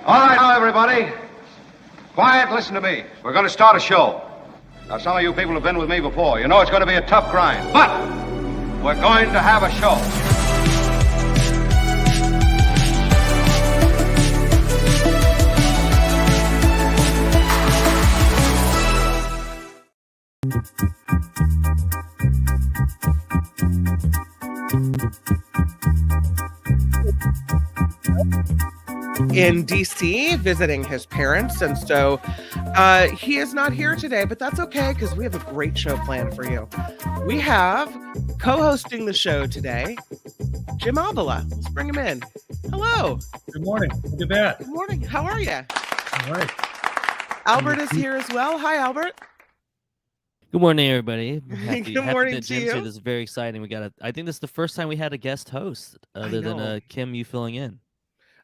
All right, now, everybody. Quiet, listen to me. We're going to start a show. Now, some of you people have been with me before. You know it's going to be a tough grind, but we're going to have a show. In DC visiting his parents, and so he is not here today, but that's okay because we have a great show planned for you. We have co-hosting the show today, Jim Avila. Let's bring him in. Hello. Good morning. Look at that. Good morning. How are you? All right. Albert is here as well. Hi, Albert. Good morning, everybody. Good morning to Jim's you. here. This is very exciting. I think this is the first time we had a guest host other than Kim, you filling in.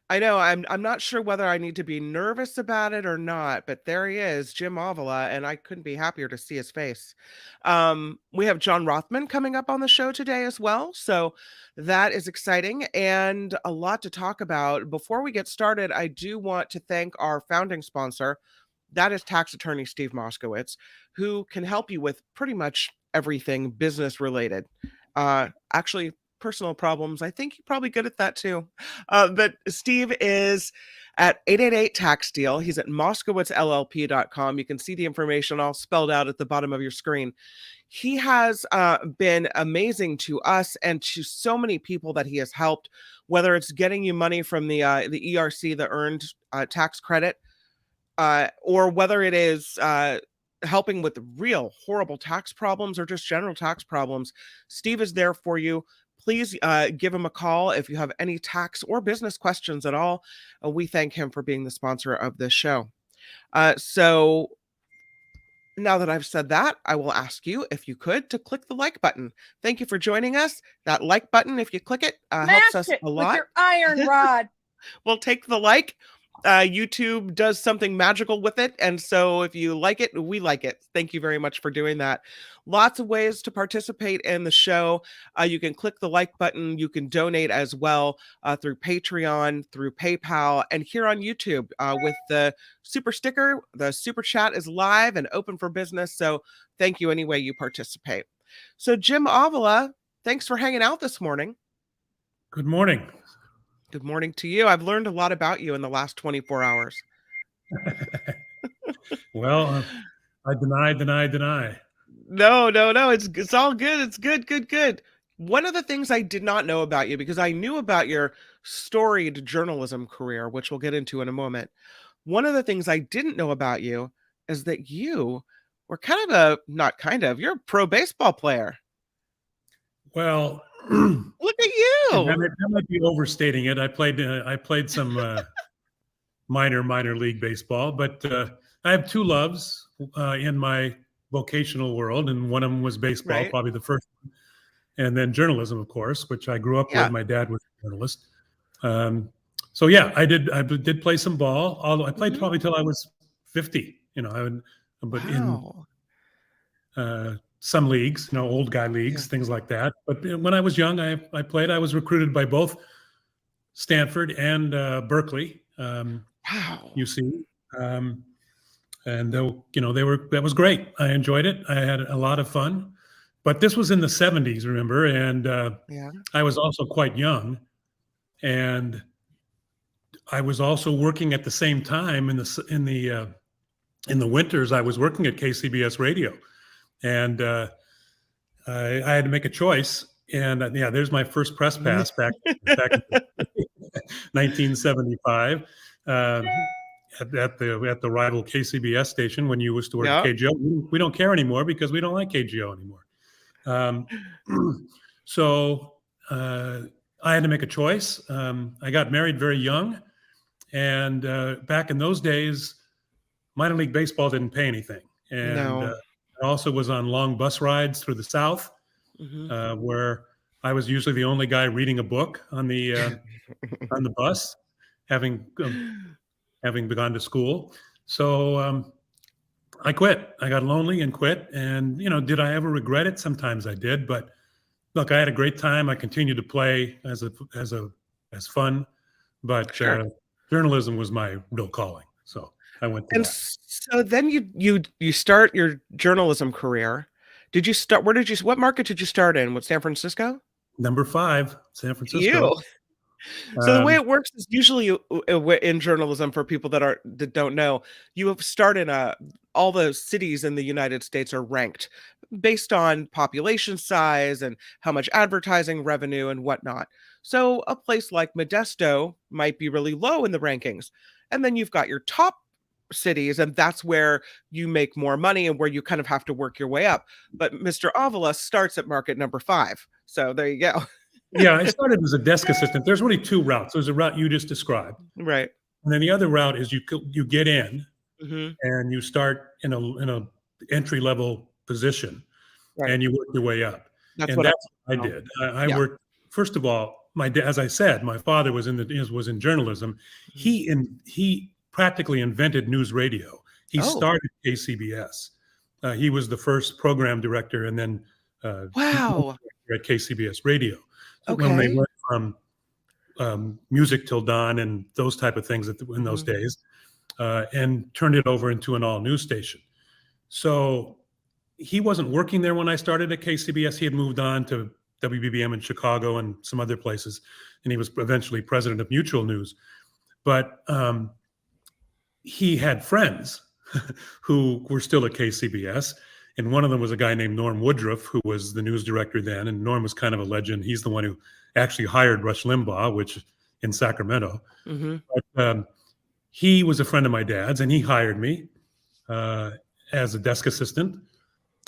I know. I'm not sure whether I need to be nervous about it or not, but there he is, Jim Avila, and I couldn't be happier to see his face. We have John Rothman coming up on the show today as well, so that is exciting and a lot to talk about. Before we get started, I do want to thank our founding sponsor. That is tax attorney Steve Moskowitz, who can help you with pretty much everything business related. Actually, personal problems. I think you're probably good at that too. But Steve is at 888 Tax Deal. He's at moskowitzllp.com. You can see the information all spelled out at the bottom of your screen. He has been amazing to us and to so many people that he has helped, whether it's getting you money from the ERC, the earned tax credit, or whether it is helping with real horrible tax problems or just general tax problems. Steve is there for you. Please give him a call if you have any tax or business questions at all. We thank him for being the sponsor of this show. So now that I've said that, I will ask you, if you could, to click the like button. Thank you for joining us. That like button, if you click it, helps us a lot. With your iron rod. We'll take the like. YouTube does something magical with it, and so if you like it, we like it. Thank you very much for doing that. Lots of ways to participate in the show. You can click the like button. You can donate as well through Patreon, through PayPal, and here on YouTube with the super sticker. The super chat is live and open for business, so thank you any way you participate. So Jim Avila, thanks for hanging out this morning. Good morning. Good morning to you. I've learned a lot about you in the last 24 hours. Well, I deny. No. It's all good. It's good. One of the things I did not know about you, because I knew about your storied journalism career, which we'll get into in a moment. One of the things I didn't know about you is that you were you're a pro baseball player. Well, look at you. That might be overstating it. I played some minor league baseball, but I have two loves in my vocational world, and one of them was baseball, right. Probably the first one, and then journalism, of course, which I grew up with. My dad was a journalist. So yeah, I did play some ball, although I played probably till I was 50. In some leagues, old guy leagues, things like that. But when I was young, I played. I was recruited by both Stanford and Berkeley, UC, and that was great. I enjoyed it. I had a lot of fun. But this was in the 70s, remember? And I was also quite young, and I was also working at the same time in the winters. I was working at KCBS Radio. And I had to make a choice, and there's my first press pass back in 1975 at the rival KCBS station when you used to work at KGO. We don't care anymore because we don't like KGO anymore. So I had to make a choice. I got married very young, and back in those days, minor league baseball didn't pay anything, and I also was on long bus rides through the South, where I was usually the only guy reading a book on the bus, having gone to school. So I quit. I got lonely and quit. And did I ever regret it? Sometimes I did. But look, I had a great time. I continued to play as fun, but journalism was my real calling. So I went to And that. so then you start your journalism career. Did you start? What market did you start in? What, San Francisco? Number 5, San Francisco. You. So the way it works is usually in journalism, for people that don't know, you have started all the cities in the United States are ranked based on population size and how much advertising revenue and whatnot. So a place like Modesto might be really low in the rankings. And then you've got your top cities, and that's where you make more money and where you kind of have to work your way up. But Mr. Avila starts at market number 5. So there you go. Yeah, I started as a desk assistant. There's really 2 routes. There's a route you just described, Right. and then the other route is you get in Mm-hmm. and you start in a entry level position, Right. and you work your way up. That's and what that's what I did. I Yeah. worked. First of all, as I said, my father was in journalism. He practically invented news radio. He started KCBS. He was the first program director, and then Wow. at KCBS Radio. When they went from Music Till Dawn and those type of things in those days, and turned it over into an all news station. So he wasn't working there when I started at KCBS. He had moved on to WBBM in Chicago and some other places, and he was eventually president of Mutual News. But he had friends who were still at KCBS, and one of them was a guy named Norm Woodruff, who was the news director then, and Norm was kind of a legend. He's the one who actually hired Rush Limbaugh, in Sacramento. Mm-hmm. But he was a friend of my dad's, and he hired me as a desk assistant.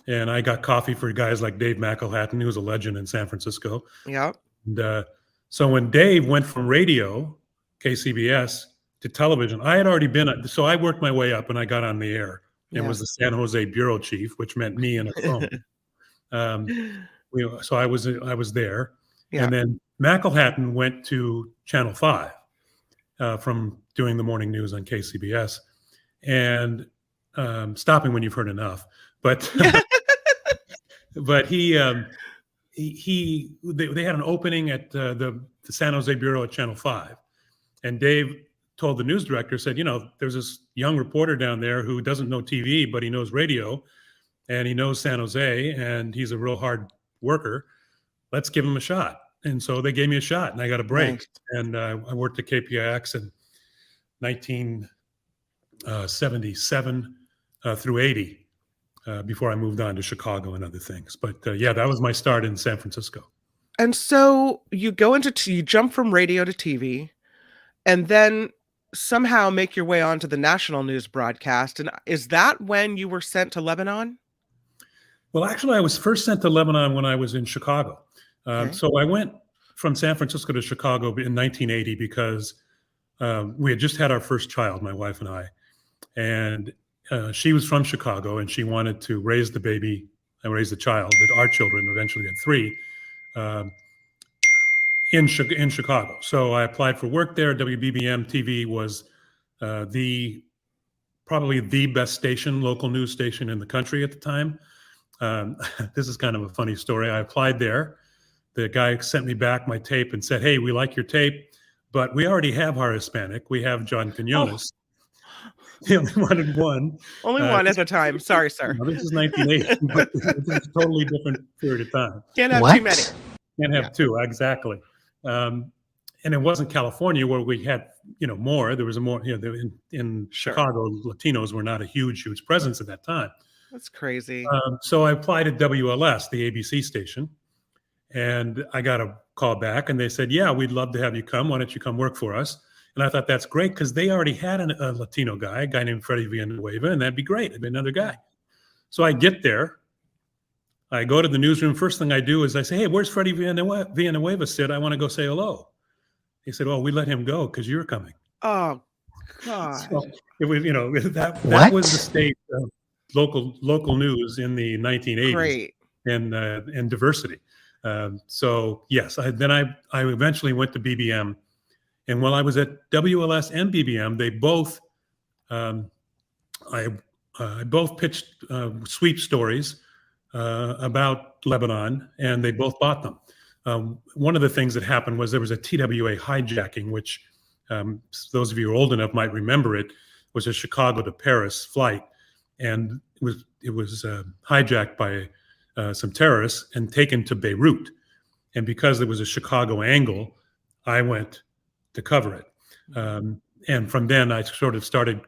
And I got coffee for guys like Dave McElhatton, who was a legend in San Francisco. Yeah. And so when Dave went from radio, KCBS, to television, I had already been, so I worked my way up and I got on the air and was the San Jose bureau chief, which meant me and a phone. So I was there. Yeah. And then McElhatton went to Channel 5 from doing the morning news on KCBS, and stopping when you've heard enough. But but they had an opening at the San Jose bureau at Channel 5, and Dave told the news director, said, there's this young reporter down there who doesn't know TV, but he knows radio, and he knows San Jose, and he's a real hard worker. Let's give him a shot. And so they gave me a shot, and I got a break. Nice. And I worked at KPIX in 1977 through 80 before I moved on to Chicago and other things. But that was my start in San Francisco. And so you you jump from radio to TV, and then somehow make your way onto the national news broadcast. And is that when you were sent to Lebanon? Well, actually, I was first sent to Lebanon when I was in Chicago. So I went from San Francisco to Chicago in 1980 because we had just had our first child, my wife and I. And she was from Chicago, and she wanted to raise the baby and raise the child, our children eventually had 3, in Chicago. So I applied for work there. WBBM TV was probably the best station, local news station in the country at the time. This is kind of a funny story. I applied there. The guy sent me back my tape and said, "Hey, we like your tape, but we already have our Hispanic. We have John Quinones." He only wanted one. Only one at a time. Sorry, sir. This is 1980, but it's a totally different period of time. Can't have too many. Can't have 2, exactly. And it wasn't California where we had, more. There was more, in Chicago, Latinos were not a huge presence at that time. That's crazy. So I applied at WLS, the ABC station, and I got a call back, and they said, "Yeah, we'd love to have you come. Why don't you come work for us?" And I thought, that's great, because they already had a Latino guy, a guy named Freddie Villanueva, and that'd be great. It'd be another guy. So I get there. I go to the newsroom. First thing I do is I say, "Hey, where's Freddie Villanueva, Sid? I want to go say hello." He said, "Well, we let him go because you're coming." Oh, God. So it was, that was the state of local news in the 1980s. Great. And diversity. So yes, I eventually went to BBM. And while I was at WLS and BBM, they both, I both pitched sweep stories about Lebanon, and they both bought them. One of the things that happened was there was a TWA hijacking, which those of you who are old enough might remember it, was a Chicago to Paris flight, and it was hijacked by some terrorists and taken to Beirut. And because there was a Chicago angle, I went to cover it. And from then, I sort of started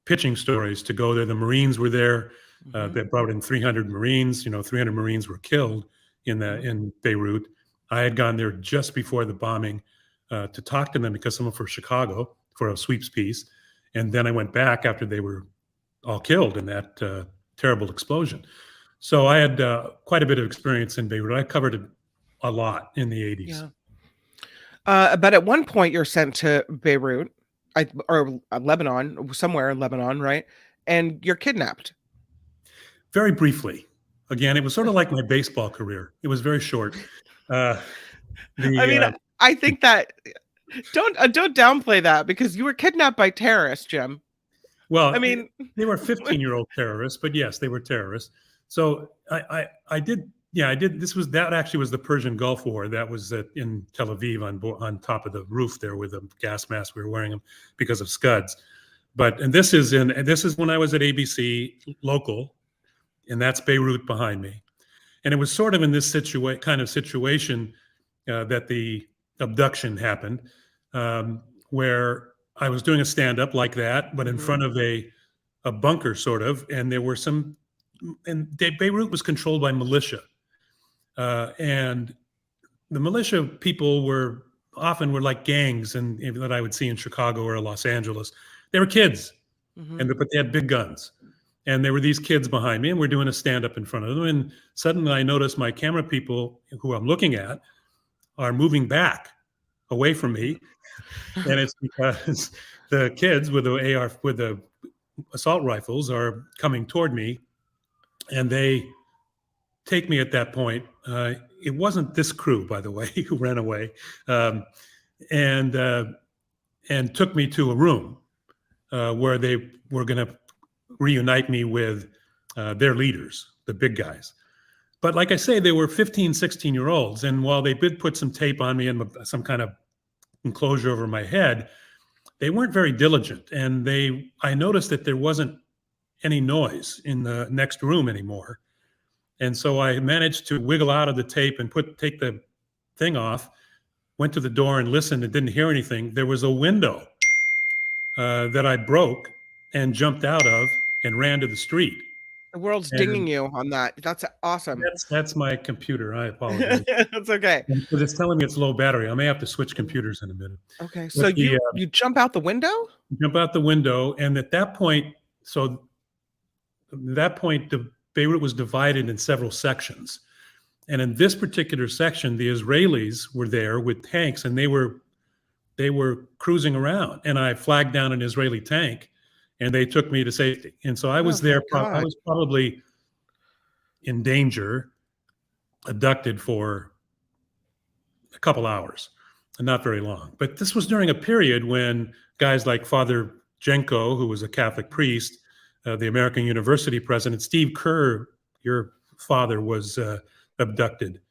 pitching stories to go there. The Marines were there. They brought in 300 Marines. 300 Marines were killed in Beirut. I had gone there just before the bombing to talk to them because someone from Chicago for a sweeps piece. And then I went back after they were all killed in that terrible explosion. So I had quite a bit of experience in Beirut. I covered it a lot in the 80s. Yeah. But at one point you're sent to Beirut or Lebanon, somewhere in Lebanon, right? And you're kidnapped. Very briefly. Again, it was sort of like my baseball career. It was very short. I think that don't downplay that, because you were kidnapped by terrorists, Jim. Well, I mean, they were 15-year-old terrorists, but yes, they were terrorists. So I did. Yeah, I did. That actually was the Persian Gulf War. That was in Tel Aviv on top of the roof there with the gas masks. We were wearing them because of Scuds. And this is when I was at ABC local, and that's Beirut behind me. And it was sort of in this kind of situation that the abduction happened, where I was doing a stand-up like that, but in front of a bunker, sort of, and there were and Beirut was controlled by militia. And the militia people were like gangs that I would see in Chicago or Los Angeles. They were kids, but they had big guns. And there were these kids behind me, and we're doing a stand-up in front of them. And suddenly I noticed my camera people, who I'm looking at, are moving back away from me. And it's because the kids with the assault rifles are coming toward me, and they take me at that point. It wasn't this crew, by the way, who ran away, and took me to a room where they were going to reunite me with their leaders, the big guys. But like I say, they were 15, 16-year-olds. And while they did put some tape on me and some kind of enclosure over my head, they weren't very diligent. And I noticed that there wasn't any noise in the next room anymore. And so I managed to wiggle out of the tape and take the thing off, went to the door and listened and didn't hear anything. There was a window that I broke and jumped out of and ran to the street. The world's dinging you on that. That's awesome. That's my computer. I apologize. That's okay. Because it's telling me it's low battery. I may have to switch computers in a minute. Okay. So you jump out the window? Jump out the window. And at that point, the Beirut was divided in several sections. And in this particular section, the Israelis were there with tanks, and they were cruising around. And I flagged down an Israeli tank, and they took me to safety. And so I was there. I was probably in danger, abducted for a couple hours, and not very long. But this was during a period when guys like Father Jenko, who was a Catholic priest, the American University president, Steve Kerr, your father, was abducted.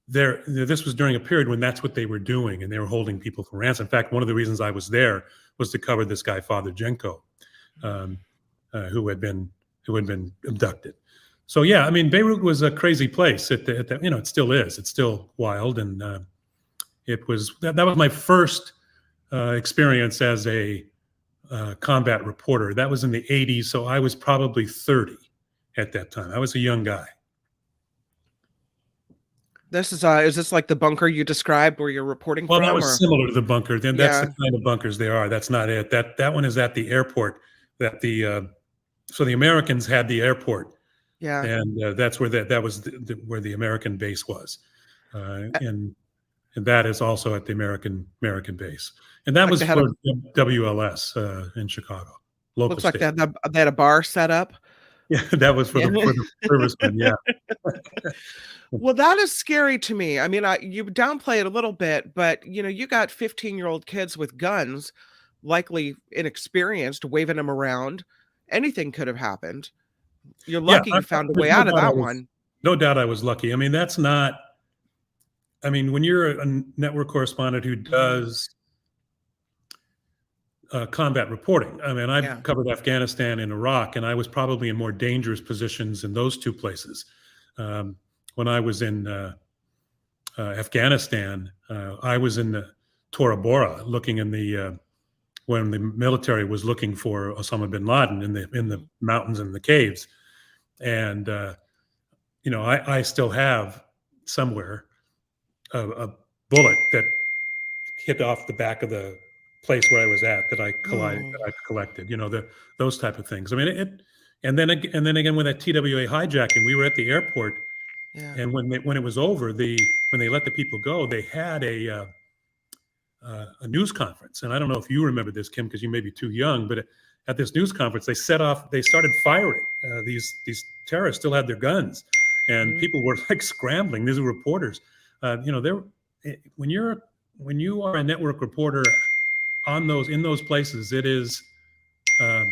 This was during a period when that's what they were doing, and they were holding people for ransom. In fact, one of the reasons I was there was to cover this guy, Father Jenko, who had been abducted. So yeah, I mean, Beirut was a crazy place. It still is. It's still wild, and that was my first experience as a combat reporter. That was in the 80s, so I was probably 30 at that time. I was a young guy. This is this like the bunker you described where you're reporting from? Well, that was similar to the bunker. Then that's the kind of bunkers they are. That's not it. That one is at the airport. So the Americans had the airport. Yeah. And that's where that was where the American base was. And that is also at the American base. And that was for WLS in Chicago. Local looks like they had a bar set up. Yeah, that was for the servicemen. Yeah. Well, that is scary to me. I mean, you downplay it a little bit, but you got 15-year-old kids with guns, likely inexperienced, waving them around. Anything could have happened. You're lucky you found a way out of that one. No doubt I was lucky. I mean, when you're a network correspondent who does combat reporting. I mean, I've Yeah. covered Afghanistan and Iraq, and I was probably in more dangerous positions in those two places. When I was in Afghanistan, I was in the Tora Bora, looking in the when the military was looking for Osama bin Laden in the mountains and the caves, and I still have somewhere a bullet that hit off the back of the place where I was at that I collected. Those type of things. I mean, and then again with that TWA hijacking, we were at the airport, and when it was over, when they let the people go, they had a news conference. And I don't know if you remember this, Kim, because you may be too young, but at this news conference, they started firing. These terrorists still had their guns, and people were like scrambling. These are reporters. When you are a network reporter in those places, it is a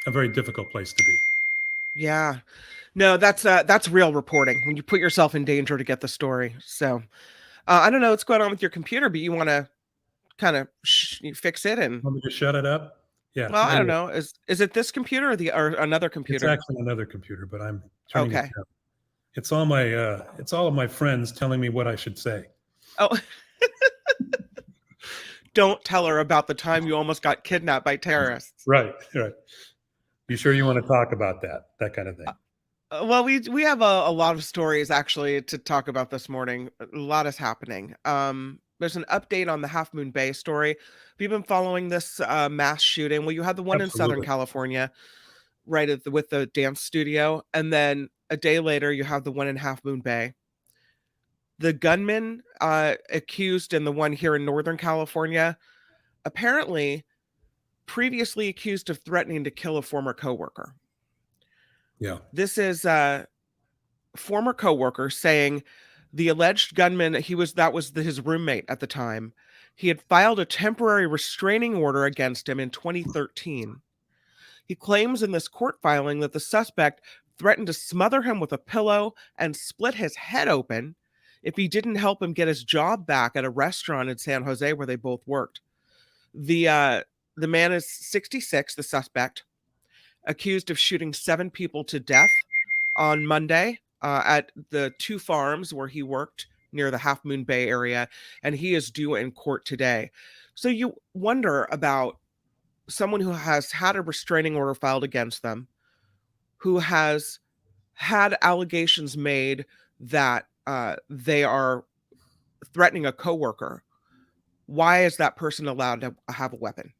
very difficult place to be. Yeah. No, that's real reporting when you put yourself in danger to get the story. So I don't know what's going on with your computer, but you want to kind of fix it and Want me to shut it up? Yeah. well, I don't know. Is it this computer or another computer? It's actually another computer, but I'm turning it Okay. down. It's all of my friends telling me what I should say. Oh. Don't tell her about the time you almost got kidnapped by terrorists. Right. You sure you want to talk about that kind of thing? Well, we have a lot of stories actually to talk about this morning. A lot is happening. There's an update on the Half Moon Bay story. Have you been following this mass shooting? Well, you had the one in Southern California, right with the dance studio, and then a day later you have the one in Half Moon Bay. The gunman accused in the one here in Northern California, apparently previously accused of threatening to kill a former coworker. Yeah. This is a former coworker saying the alleged gunman, that was his roommate at the time. He had filed a temporary restraining order against him in 2013. He claims in this court filing that the suspect threatened to smother him with a pillow and split his head open if he didn't help him get his job back at a restaurant in San Jose where they both worked. The man is 66, the suspect, accused of shooting 7 people to death on Monday at the 2 farms where he worked near the Half Moon Bay area, and he is due in court today. So you wonder about someone who has had a restraining order filed against them, who has had allegations made that they are threatening a coworker. Why is that person allowed to have a weapon?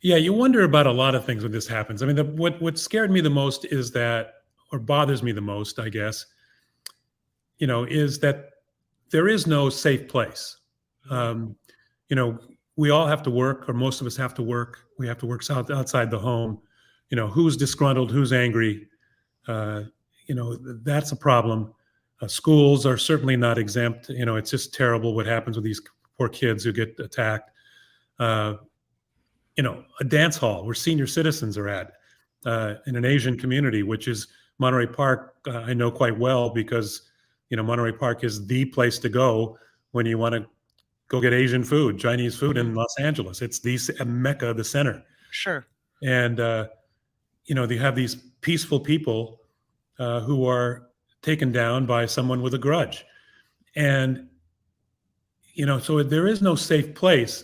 Yeah, you wonder about a lot of things when this happens. I mean, what scared me the most is that, or bothers me the most, I guess, is that there is no safe place. We all have to work, or most of us have to work. We have to work outside the home. Who's disgruntled, who's angry. That's a problem. Schools are certainly not exempt. It's just terrible what happens with these poor kids who get attacked. A dance hall where senior citizens are at in an Asian community, which is Monterey Park. I know quite well because, Monterey Park is the place to go when you want to go get Asian food, Chinese food in Los Angeles. It's the mecca, the center. Sure. And, they have these peaceful people who are taken down by someone with a grudge. And, so there is no safe place.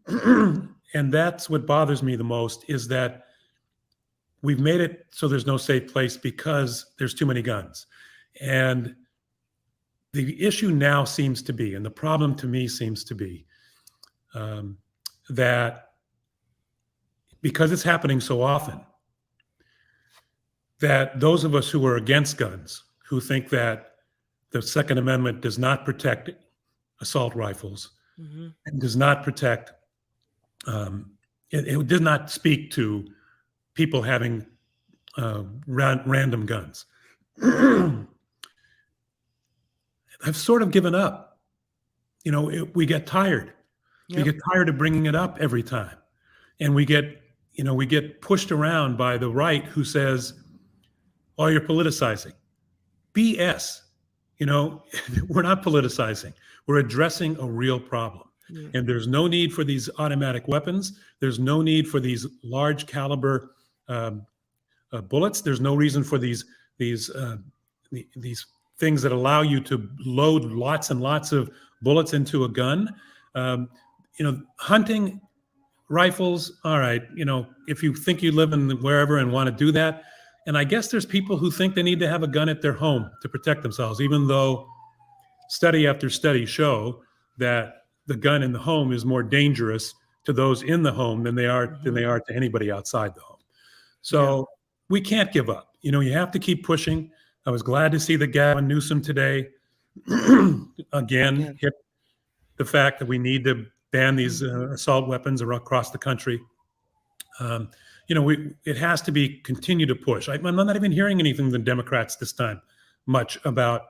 And that's what bothers me the most, is that we've made it so there's no safe place because there's too many guns. And the issue now seems to be, and the problem to me seems to be, that because it's happening so often, that those of us who are against guns, who think that the Second Amendment does not protect assault rifles, and does not protect, it does not speak to people having random guns. I've sort of given up. We get tired. Yep. We get tired of bringing it up every time. And we get pushed around by the right who says, oh, you're politicizing. BS. We're not politicizing. We're addressing a real problem. Mm. And there's no need for these automatic weapons. There's no need for these large caliber bullets. There's no reason for these things that allow you to load lots and lots of bullets into a gun. Hunting rifles, all right, if you think you live in wherever and want to do that. And I guess there's people who think they need to have a gun at their home to protect themselves, even though study after study show that the gun in the home is more dangerous to those in the home than they are to anybody outside the home. So we can't give up. You have to keep pushing. I was glad to see that Gavin Newsom today again hit the fact that we need to ban these assault weapons across the country. It has to be continue to push. I'm not even hearing anything from the Democrats this time much about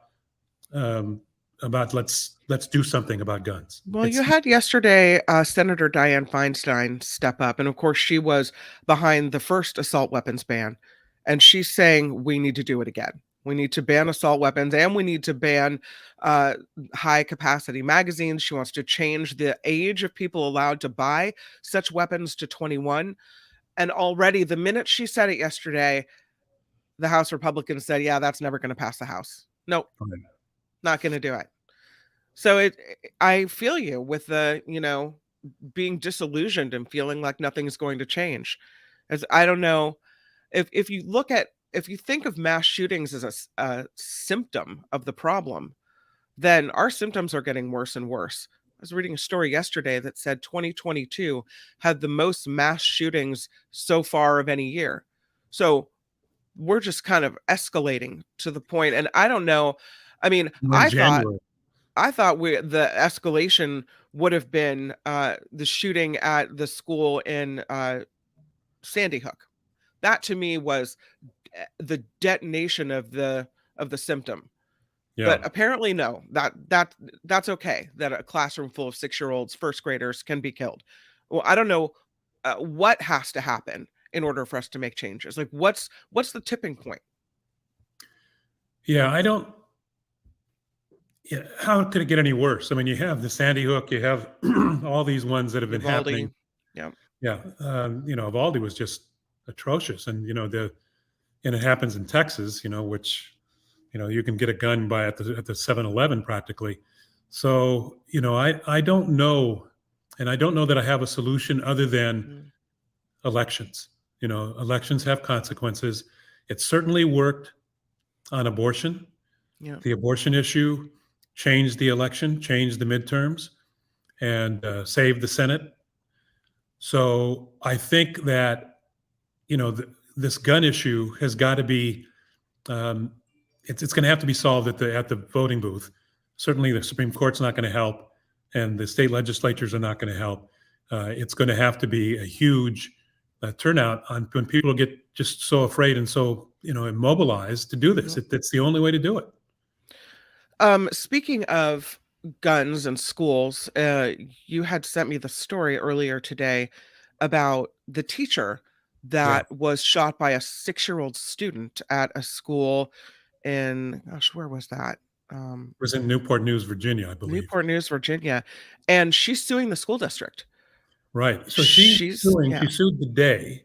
let's do something about guns. Well, you had yesterday Senator Dianne Feinstein step up, and of course she was behind the first assault weapons ban, and she's saying we need to do it again. We need to ban assault weapons, and we need to ban high-capacity magazines. She wants to change the age of people allowed to buy such weapons to 21. And already, the minute she said it yesterday, the House Republicans said, yeah, that's never going to pass the House. Nope, not going to do it. So I feel you with the, being disillusioned and feeling like nothing's going to change. As I don't know, if you think of mass shootings as a symptom of the problem, then our symptoms are getting worse and worse. I was reading a story yesterday that said 2022 had the most mass shootings so far of any year. So we're just kind of escalating to the point, and I don't know. I mean, I thought the escalation would have been the shooting at the school in Sandy Hook. That to me was the detonation of the symptom. Yeah. But apparently no, that's okay that a classroom full of 6-year-olds, first graders can be killed. Well, I don't know what has to happen in order for us to make changes. Like what's the tipping point? Yeah, how could it get any worse? I mean, you have the Sandy Hook, you have all these ones that have been happening. Yeah. Yeah. Uvalde was just atrocious. And, and it happens in Texas, which, you can get a gun at the 7-Eleven practically. So, I don't know. And I don't know that I have a solution other than elections. Elections have consequences. It certainly worked on abortion. Yeah. The abortion issue changed the election, changed the midterms, and saved the Senate. So I think that, this gun issue has got to be, it's going to have to be solved at the voting booth. Certainly the Supreme Court's not going to help, and the state legislatures are not going to help. It's going to have to be a huge turnout when people get just so afraid and so, immobilized to do this. It's the only way to do it. Speaking of guns and schools, you had sent me the story earlier today about the teacher that was shot by a 6-year-old student at a school in, where was that? It was in Newport News, Virginia, I believe. Newport News, Virginia. And she's suing the school district. Right. So she's suing. Yeah. She sued the day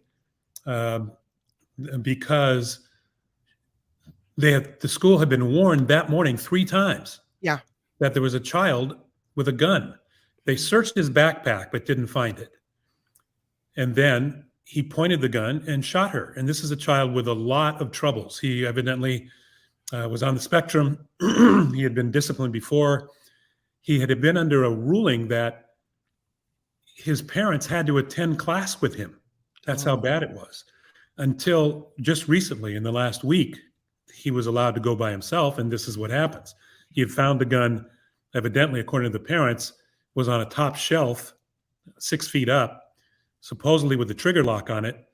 because the school had been warned that morning 3 times. Yeah. That there was a child with a gun. They searched his backpack but didn't find it. And then he pointed the gun and shot her. And this is a child with a lot of troubles. He evidently was on the spectrum. He had been disciplined before. He had been under a ruling that his parents had to attend class with him. That's how bad it was. Until just recently, in the last week, he was allowed to go by himself, and this is what happens. He had found the gun, evidently, according to the parents, was on a top shelf, 6 feet up, supposedly with the trigger lock on it.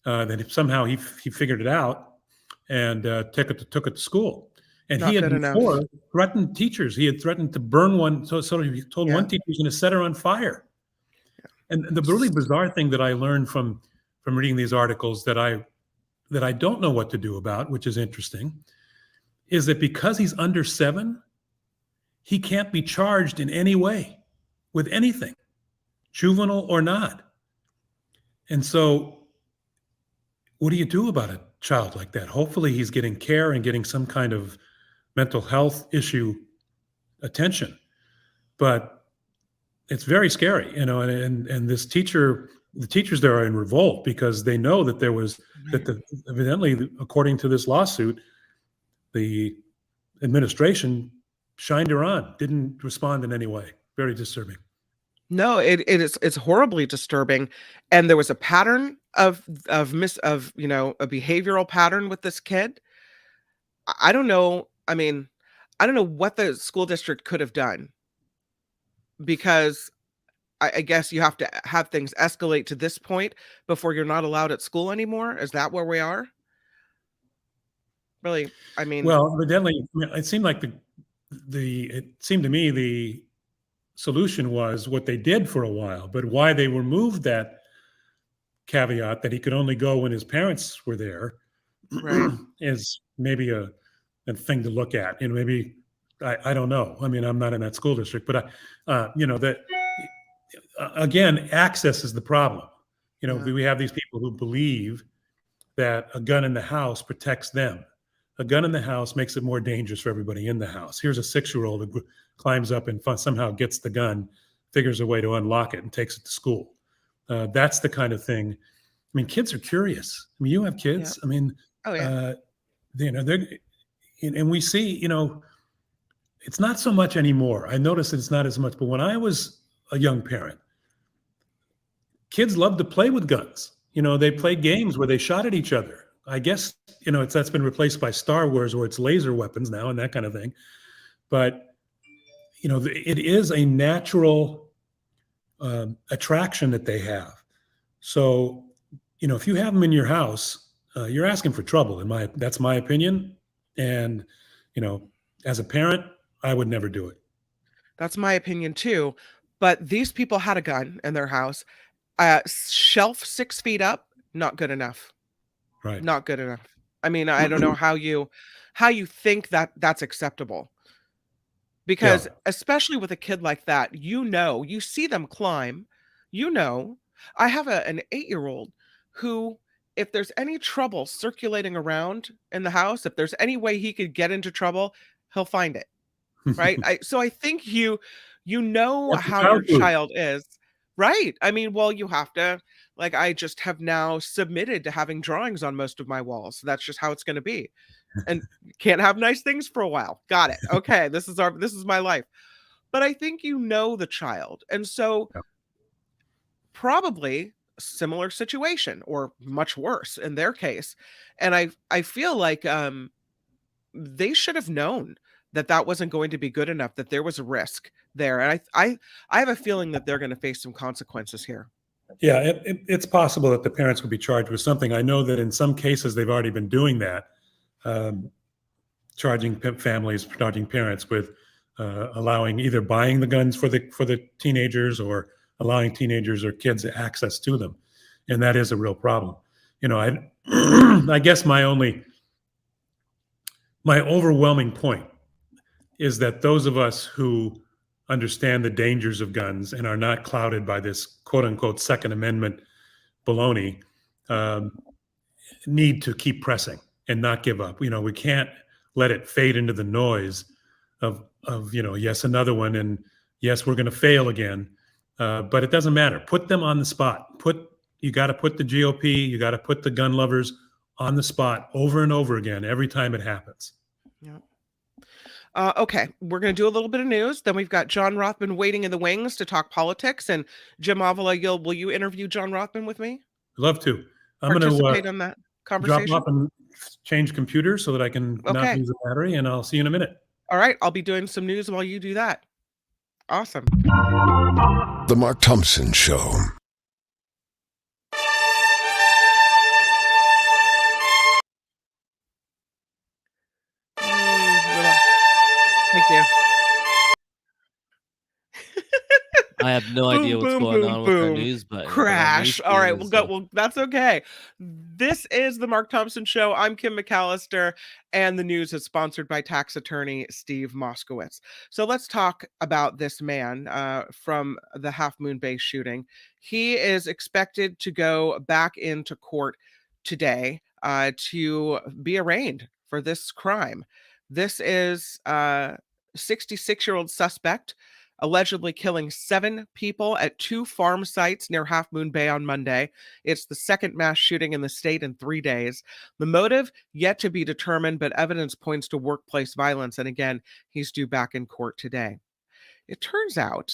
Then somehow he figured it out and took it to school. And he had before threatened teachers. He had threatened to burn one. So he told one teacher he was going to set her on fire. Yeah. And the really bizarre thing that I learned from reading these articles that I don't know what to do about, which is interesting, is that because he's under 7, he can't be charged in any way with anything, juvenile or not. And so what do you do about a child like that? Hopefully he's getting care and getting some kind of mental health issue attention. But it's very scary, and this teacher, the teachers there are in revolt because they know that there was, evidently, according to this lawsuit, the administration shined her on, didn't respond in any way. Very disturbing. No, it's horribly disturbing, and there was a pattern of a behavioral pattern with this kid. I don't know. I mean, I don't know what the school district could have done, because I guess you have to have things escalate to this point before you're not allowed at school anymore. Is that where we are? Really, I mean, Well, evidently, it seemed like it seemed to me the solution was what they did for a while, but why they removed that caveat that he could only go when his parents were there right. is maybe a thing to look at. Maybe I don't know. I mean, I'm not in that school district, but that again, access is the problem. We have these people who believe that a gun in the house protects them. A gun in the house makes it more dangerous for everybody in the house. Here's a 6-year-old who climbs up and somehow gets the gun, figures a way to unlock it, and takes it to school. That's the kind of thing. I mean, kids are curious. I mean, you have kids. Yeah. I mean, Oh yeah. they're, and we see, it's not so much anymore. I noticed it's not as much, but when I was a young parent, kids loved to play with guns. They played games where they shot at each other. I guess, that's been replaced by Star Wars, where it's laser weapons now and that kind of thing. But, it is a natural attraction that they have. So, if you have them in your house, you're asking for trouble. That's my opinion. And, as a parent, I would never do it. That's my opinion too. But these people had a gun in their house. Shelf 6 feet up, not good enough. Right. Not good enough. I mean, I don't know how you think that that's acceptable. Because especially with a kid like that, you see them climb, I have an 8-year-old who, if there's any trouble circulating around in the house, if there's any way he could get into trouble, he'll find it. Right? So I think you know That's how your child is. Right. I mean, well, you have to, like, I just have now submitted to having drawings on most of my walls. So that's just how it's going to be. And can't have nice things for a while. Got it. Okay. This is my life. But I think the child. And so probably a similar situation, or much worse in their case. And I feel like they should have known that wasn't going to be good enough, that there was a risk there. And I have a feeling that they're going to face some consequences here. Yeah, it's possible that the parents would be charged with something. I know that in some cases they've already been doing that, charging parents with allowing, either buying the guns for the teenagers, or allowing teenagers or kids access to them, and that is a real problem. I guess my overwhelming point is that those of us who understand the dangers of guns and are not clouded by this quote unquote Second Amendment baloney need to keep pressing and not give up. We can't let it fade into the noise of yes, another one, and yes, we're going to fail again. But it doesn't matter. Put them on the spot. You got to put the GOP, you got to put the gun lovers on the spot over and over again every time it happens. Yeah. Okay, we're going to do a little bit of news. Then we've got John Rothman waiting in the wings to talk politics. And Jim Avila, will you interview John Rothman with me? Love to. I'm going to on that conversation. Drop off and change computers so that I can not lose the battery, and I'll see you in a minute. All right, I'll be doing some news while you do that. Awesome. The Mark Thompson Show. Thank you. I have no Boom, idea what's boom, going boom, on with our boom. news button. Crash. All right, we'll go. Well, that's okay. This is the Mark Thompson Show. I'm Kim McAllister, and the news is sponsored by tax attorney Steve Moskowitz. So let's talk about this man from the Half Moon Bay shooting. He is expected to go back into court today to be arraigned for this crime. This is 66-year-old suspect allegedly killing 7 people at 2 farm sites near Half Moon Bay on Monday. It's the second mass shooting in the state in 3 days. The motive yet to be determined, but evidence points to workplace violence. And again, he's due back in court today. It turns out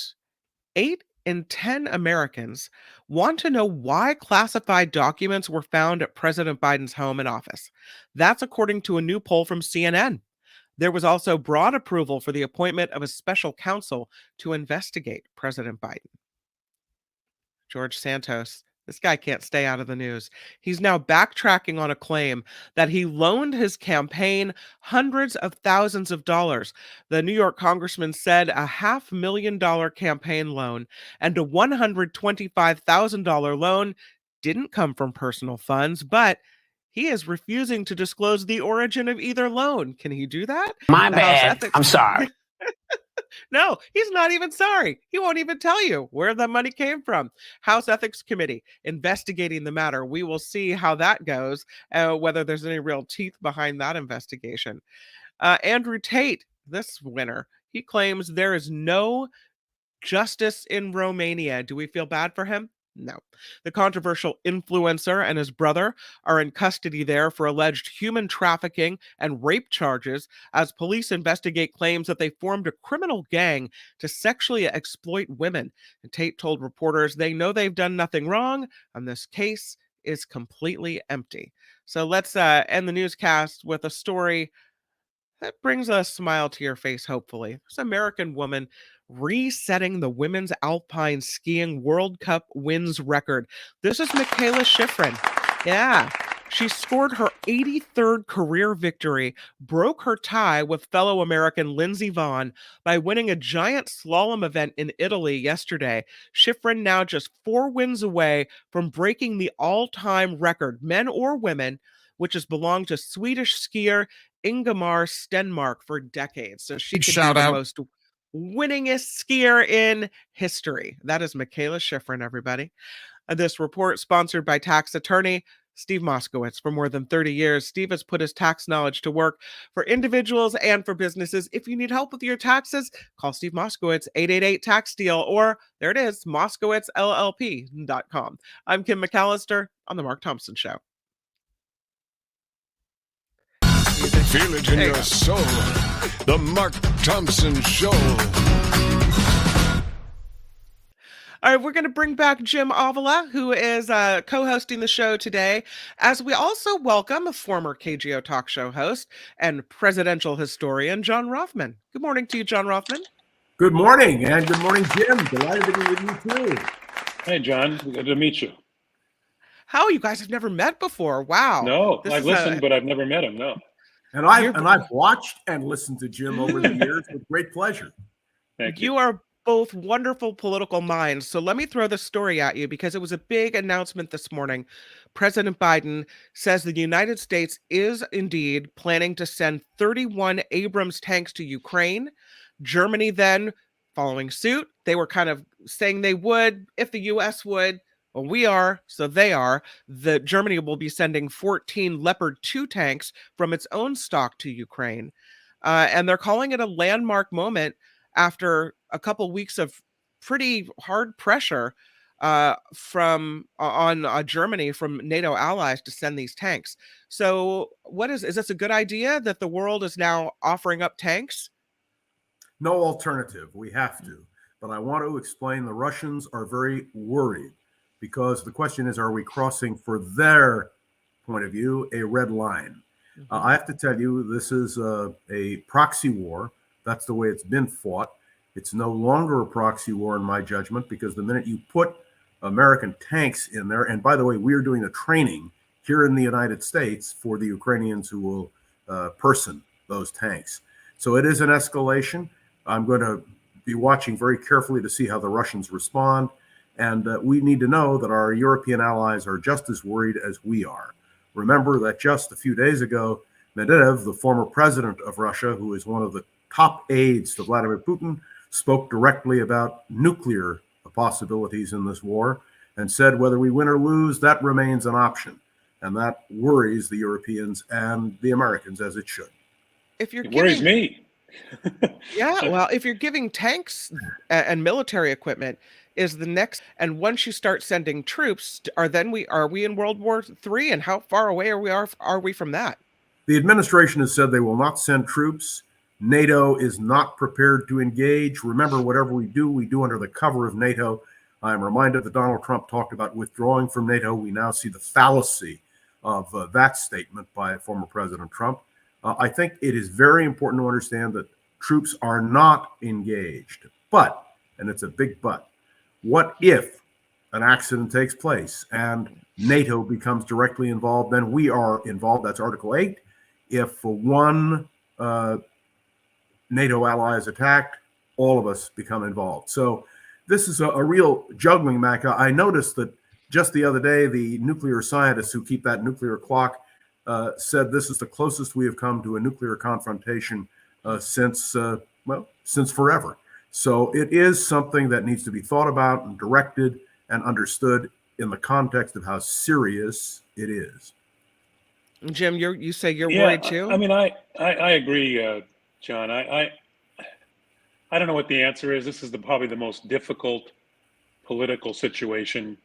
8 in 10 Americans want to know why classified documents were found at President Biden's home and office. That's according to a new poll from CNN. There was also broad approval for the appointment of a special counsel to investigate President Biden. George Santos, this guy can't stay out of the news. He's now backtracking on a claim that he loaned his campaign hundreds of thousands of dollars. The New York congressman said a $500,000 campaign loan and a $125,000 loan didn't come from personal funds, but he is refusing to disclose the origin of either loan. Can he do that? My bad. I'm sorry. No, he's not even sorry. He won't even tell you where the money came from. House Ethics Committee investigating the matter. We will see how that goes, whether there's any real teeth behind that investigation. Andrew Tate, this winner, he claims there is no justice in Romania. Do we feel bad for him? No. The controversial influencer and his brother are in custody there for alleged human trafficking and rape charges as police investigate claims that they formed a criminal gang to sexually exploit women. And Tate told reporters they know they've done nothing wrong and this case is completely empty. So let's end the newscast with a story that brings a smile to your face, hopefully. This American woman resetting the women's alpine skiing World Cup wins record. This is Michaela Schifrin. Yeah. She scored her 83rd career victory, broke her tie with fellow American Lindsey Vonn by winning a giant slalom event in Italy yesterday. Schifrin now just 4 wins away from breaking the all-time record, men or women, which has belonged to Swedish skier Ingemar Stenmark for decades. So she could be the most winningest skier in history. That is Michaela Schifrin, everybody. This report sponsored by tax attorney Steve Moskowitz. For more than 30 years, Steve has put his tax knowledge to work for individuals and for businesses. If you need help with your taxes, call Steve Moskowitz, 888-TAX-DEAL, or there it is, moskowitzllp.com. I'm Kim McAllister on The Mark Thompson Show. Feel it in your soul. The Mark Thompson Show. All right, we're going to bring back Jim Avila, who is co-hosting the show today, as we also welcome a former KGO talk show host and presidential historian, John Rothman. Good morning to you, John Rothman. Good morning, and good morning, Jim. Delighted to be with you, too. Hey, John. Good to meet you. How? You guys have never met before. Wow. No, I've listened, but I've never met him, no. And I've watched and listened to Jim over the years with great pleasure. Thank you. You are both wonderful political minds. So let me throw this story at you because it was a big announcement this morning. President Biden says the United States is indeed planning to send 31 Abrams tanks to Ukraine. Germany then following suit. They were kind of saying they would if the U.S. would. Well, we are, so they are. Germany will be sending 14 Leopard 2 tanks from its own stock to Ukraine. And they're calling it a landmark moment after a couple weeks of pretty hard pressure on Germany from NATO allies to send these tanks. So is this a good idea that the world is now offering up tanks? No alternative. We have to. But I want to explain the Russians are very worried because the question is, are we crossing, for their point of view, a red line? Mm-hmm. I have to tell you, this is a proxy war. That's the way it's been fought. It's no longer a proxy war in my judgment, because the minute you put American tanks in there, and by the way, we're doing the training here in the United States for the Ukrainians who will person those tanks. So it is an escalation. I'm going to be watching very carefully to see how the Russians respond. And we need to know that our European allies are just as worried as we are. Remember that just a few days ago, Medvedev, the former president of Russia, who is one of the top aides to Vladimir Putin, spoke directly about nuclear possibilities in this war and said whether we win or lose, that remains an option. And that worries the Europeans and the Americans, as it should. It worries me. Yeah, well, if you're giving tanks and military equipment is the next, and once you start sending troops, are we in World War III, and how far away are we from that? The administration has said they will not send troops. NATO is not prepared to engage. Remember, whatever we do under the cover of NATO. I'm reminded that Donald Trump talked about withdrawing from NATO. We now see the fallacy of that statement by former President Trump. I think it is very important to understand that troops are not engaged. But, and it's a big but, what if an accident takes place and NATO becomes directly involved? Then we are involved. That's Article 8. If one NATO ally is attacked, all of us become involved. So this is a real juggling match. I noticed that just the other day, the nuclear scientists who keep that nuclear clock said this is the closest we have come to a nuclear confrontation since forever. So it is something that needs to be thought about and directed and understood in the context of how serious it is. Jim, you say you're worried too? I mean, I agree, John. I don't know what the answer is. This is probably the most difficult political situation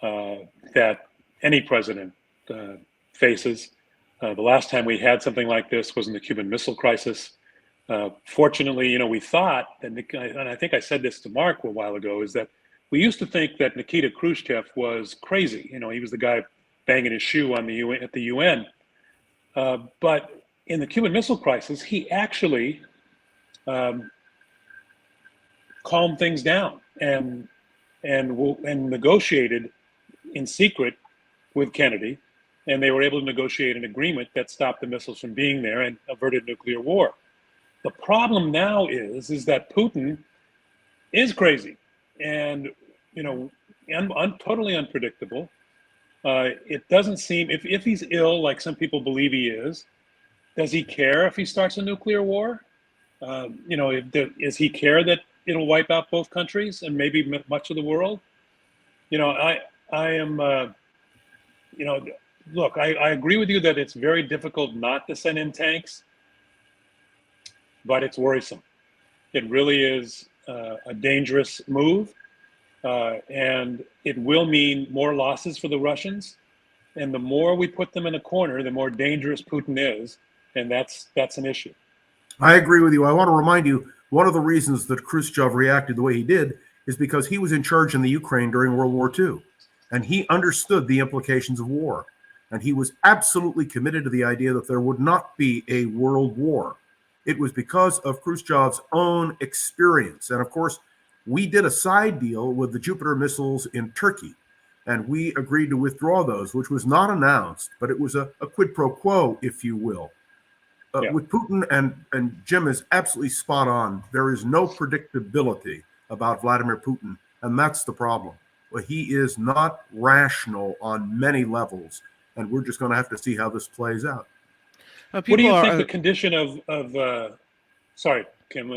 that any president faces. The last time we had something like this was in the Cuban Missile Crisis. Fortunately, we thought, and I think I said this to Mark a while ago, is that we used to think that Nikita Khrushchev was crazy. He was the guy banging his shoe on at the UN. But in the Cuban Missile Crisis, he actually calmed things down and negotiated in secret with Kennedy, and they were able to negotiate an agreement that stopped the missiles from being there and averted nuclear war. The problem now is that Putin is crazy and totally unpredictable. It doesn't seem, if he's ill, like some people believe he is, does he care if he starts a nuclear war? Is he care that it'll wipe out both countries and maybe much of the world? I am, look, I agree with you that it's very difficult not to send in tanks, but it's worrisome. It really is a dangerous move, and it will mean more losses for the Russians. And the more we put them in a corner, the more dangerous Putin is, and that's an issue. I agree with you. I want to remind you, one of the reasons that Khrushchev reacted the way he did is because he was in charge in the Ukraine during World War II, and he understood the implications of war. And he was absolutely committed to the idea that there would not be a world war. It was because of Khrushchev's own experience. And of course, we did a side deal with the Jupiter missiles in Turkey, and we agreed to withdraw those, which was not announced, but it was a quid pro quo, if you will. With Putin, and Jim is absolutely spot on, there is no predictability about Vladimir Putin, and that's the problem. Well, he is not rational on many levels, and we're just going to have to see how this plays out. What do you think the condition of sorry, Kim,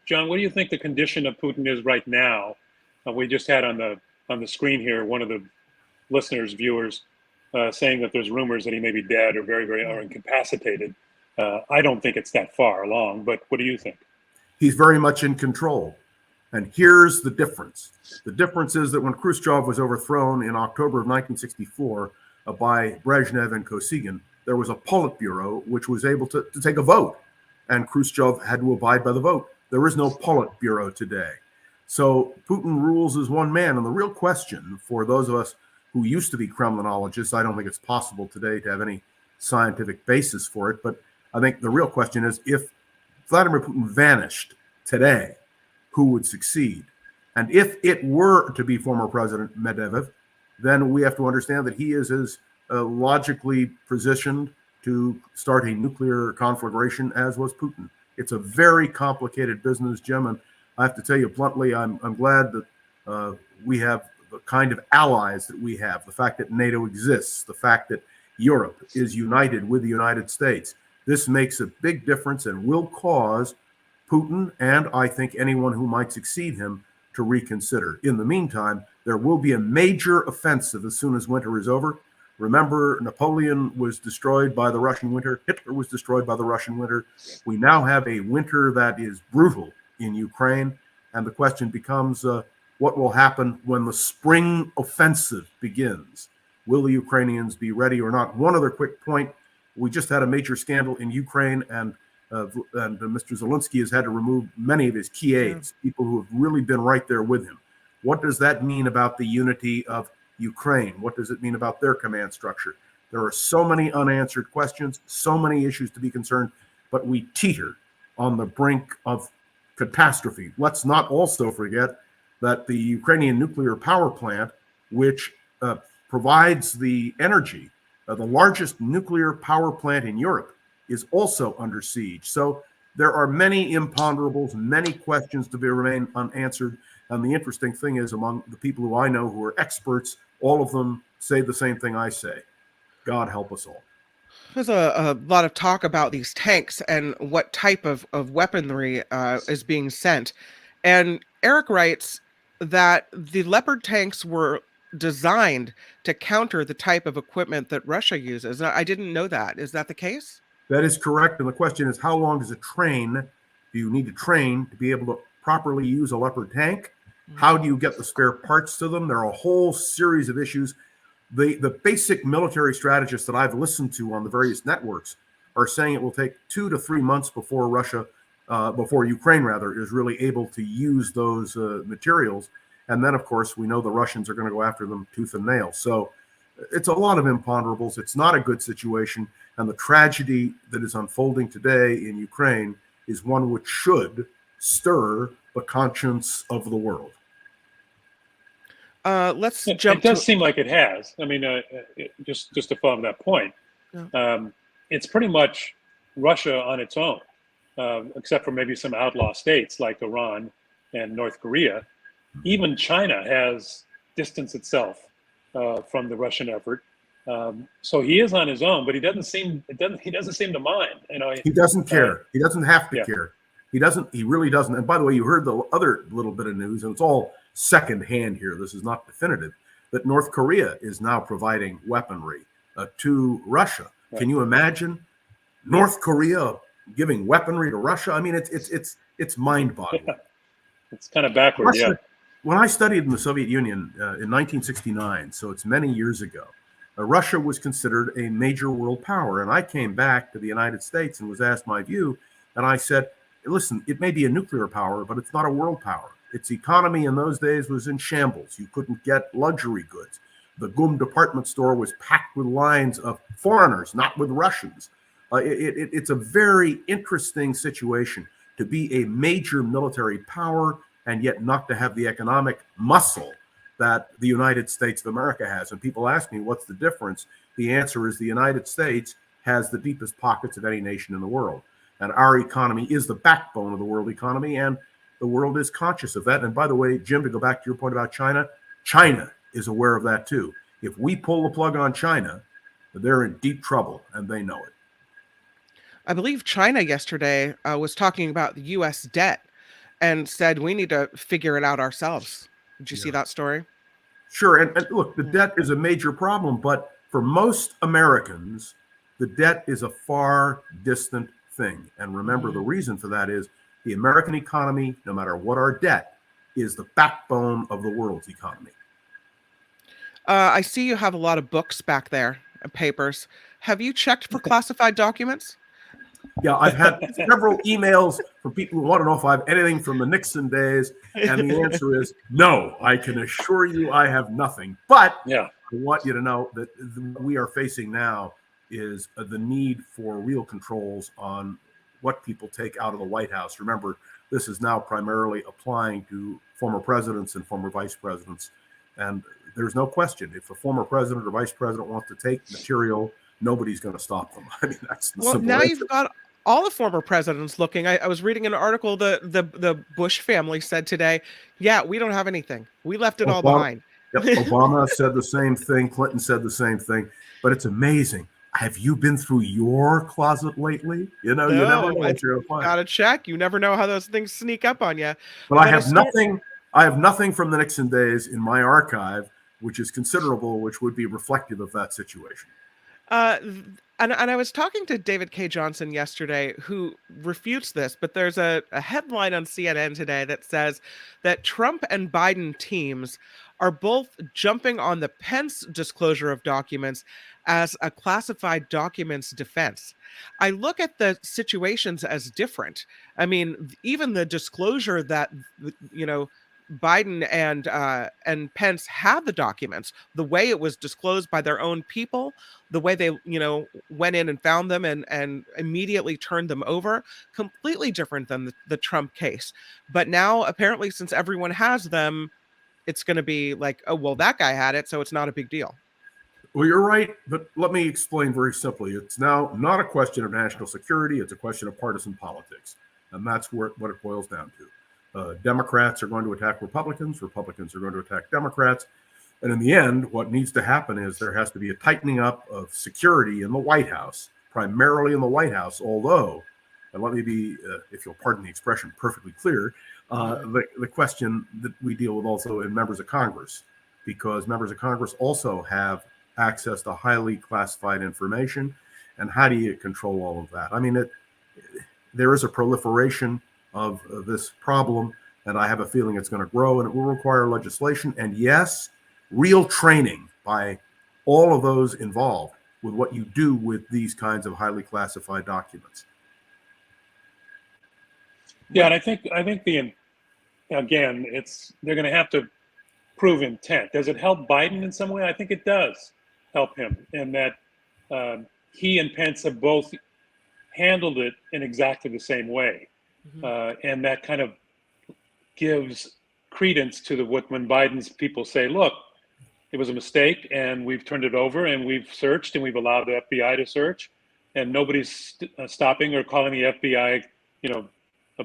John, what do you think the condition of Putin is right now? We just had on the screen here, one of the listeners, viewers, saying that there's rumors that he may be dead or very, very or incapacitated. I don't think it's that far along, but what do you think? He's very much in control. And here's the difference. The difference is that when Khrushchev was overthrown in October of 1964 by Brezhnev and Kosygin, there was a Politburo which was able to take a vote, and Khrushchev had to abide by the vote. There is no Politburo today. So Putin rules as one man. And the real question for those of us who used to be Kremlinologists, I don't think it's possible today to have any scientific basis for it, but I think the real question is, if Vladimir Putin vanished today, who would succeed? And if it were to be former President Medvedev, then we have to understand that he is as logically positioned to start a nuclear conflagration as was Putin. It's a very complicated business, Jim, and I have to tell you bluntly, I'm glad that we have the kind of allies that we have, the fact that NATO exists, the fact that Europe is united with the United States. This makes a big difference and will cause Putin and I think anyone who might succeed him to reconsider. In the meantime, there will be a major offensive as soon as winter is over. Remember, Napoleon was destroyed by the Russian winter. Hitler was destroyed by the Russian winter. We now have a winter that is brutal in Ukraine. And the question becomes, what will happen when the spring offensive begins? Will the Ukrainians be ready or not? One other quick point. We just had a major scandal in Ukraine, and Mr. Zelensky has had to remove many of his key aides, people who have really been right there with him. What does that mean about the unity of Ukraine? What does it mean about their command structure? There are so many unanswered questions, so many issues to be concerned, but we teeter on the brink of catastrophe. Let's not also forget that the Ukrainian nuclear power plant, which provides the energy, the largest nuclear power plant in Europe, is also under siege. So there are many imponderables, many questions to remain unanswered. And the interesting thing is, among the people who I know who are experts, all of them say the same thing I say. God help us all. There's a lot of talk about these tanks and what type of weaponry is being sent. And Eric writes that the Leopard tanks were designed to counter the type of equipment that Russia uses. I didn't know that. Is that the case? That is correct. And the question is, how long does it train? Do you need to train to be able to properly use a Leopard tank? How do you get the spare parts to them? There are a whole series of issues. The basic military strategists that I've listened to on the various networks are saying it will take 2 to 3 months before Ukraine is really able to use those materials. And then, of course, we know the Russians are going to go after them tooth and nail. So it's a lot of imponderables. It's not a good situation. And the tragedy that is unfolding today in Ukraine is one which should stir the conscience of the world. Let's jump. It does seem like it has. I mean, just to follow on that point, it's pretty much Russia on its own, except for maybe some outlaw states like Iran and North Korea. Even China has distanced itself from the Russian effort. So he is on his own, but he doesn't seem to mind. He doesn't care. He doesn't have to care. He really doesn't. And by the way, you heard the other little bit of news, and it's all secondhand here. This is not definitive, that North Korea is now providing weaponry to Russia. Right. Can you imagine North Korea giving weaponry to Russia? I mean, it's mind-boggling. Yeah. It's kind of backward. Russia, when I studied in the Soviet Union in 1969, so it's many years ago, Russia was considered a major world power. And I came back to the United States and was asked my view. And I said, listen, it may be a nuclear power, but it's not a world power. Its economy in those days was in shambles. You couldn't get luxury goods. The GUM department store was packed with lines of foreigners, not with Russians. It's a very interesting situation to be a major military power and yet not to have the economic muscle that the United States of America has. And people ask me, what's the difference? The answer is the United States has the deepest pockets of any nation in the world. And our economy is the backbone of the world economy, and the world is conscious of that. And by the way, Jim, to go back to your point about China, China is aware of that too. If we pull the plug on China, they're in deep trouble, and they know it. I believe China yesterday was talking about the U.S. debt and said we need to figure it out ourselves. Did you see that story? Sure. And look, the debt is a major problem, but for most Americans, the debt is a far distant thing. And remember, the reason for that is the American economy, no matter what our debt, is the backbone of the world's economy. I see you have a lot of books back there and papers. Have you checked for classified documents? Yeah, I've had several emails from people who want to know if I have anything from the Nixon days. And the answer is no, I can assure you I have nothing. But I want you to know that what we are facing now is the need for real controls on what people take out of the White House. Remember, this is now primarily applying to former presidents and former vice presidents. And there's no question, if a former president or vice president wants to take material, nobody's going to stop them. I mean, that's the simple now answer. you've got all the former presidents looking. I was reading an article the Bush family said today, yeah, we don't have anything. We left it all behind. Yep, Obama said the same thing. Clinton said the same thing. But it's amazing. Have you been through your closet lately? You know, you never know what you're going to find. Gotta check. You never know how those things sneak up on you. But I have nothing. I have nothing from the Nixon days in my archive, which is considerable, which would be reflective of that situation. And I was talking to David K. Johnson yesterday, who refutes this, but there's a headline on CNN today that says that Trump and Biden teams are both jumping on the Pence disclosure of documents as a classified documents defense. I look at the situations as different. I mean, even the disclosure that, Biden and Pence had the documents, the way it was disclosed by their own people, the way they, went in and found them and immediately turned them over, completely different than the Trump case. But now, apparently, since everyone has them, it's going to be like, oh, well, that guy had it, so it's not a big deal. Well, you're right, but let me explain very simply. It's now not a question of national security. It's a question of partisan politics. And that's what it boils down to. Democrats are going to attack Republicans. Republicans are going to attack Democrats. And in the end, what needs to happen is there has to be a tightening up of security in the White House, primarily in the White House, although, and let me be, if you'll pardon the expression, perfectly clear, the question that we deal with also in members of Congress, because members of Congress also have access to highly classified information. And how do you control all of that? I mean, there is a proliferation of this problem, and I have a feeling it's going to grow, and it will require legislation. And yes, real training by all of those involved with what you do with these kinds of highly classified documents. Yeah, and I think again, they're going to have to prove intent. Does it help Biden in some way? I think it does help him, in that he and Pence have both handled it in exactly the same way. And that kind of gives credence to when Biden's people say, look, it was a mistake and we've turned it over and we've searched and we've allowed the FBI to search, and nobody's stopping or calling the FBI,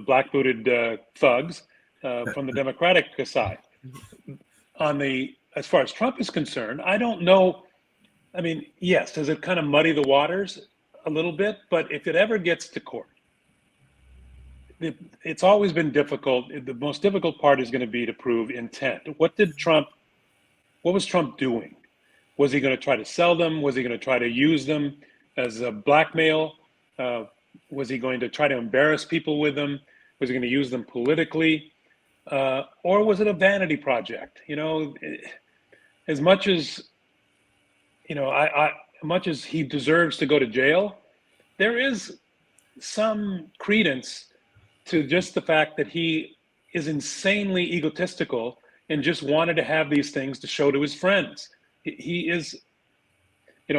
black-booted thugs from the Democratic side. As far as Trump is concerned, I don't know. I mean, yes, does it kind of muddy the waters a little bit? But if it ever gets to court, it's always been difficult. The most difficult part is going to be to prove intent. What was Trump doing? Was he going to try to sell them? Was he going to try to use them as a blackmail? Was he going to try to embarrass people with them? Was he going to use them politically? Or was it a vanity project? As much as, much as he deserves to go to jail, there is some credence to just the fact that he is insanely egotistical and just wanted to have these things to show to his friends. He is,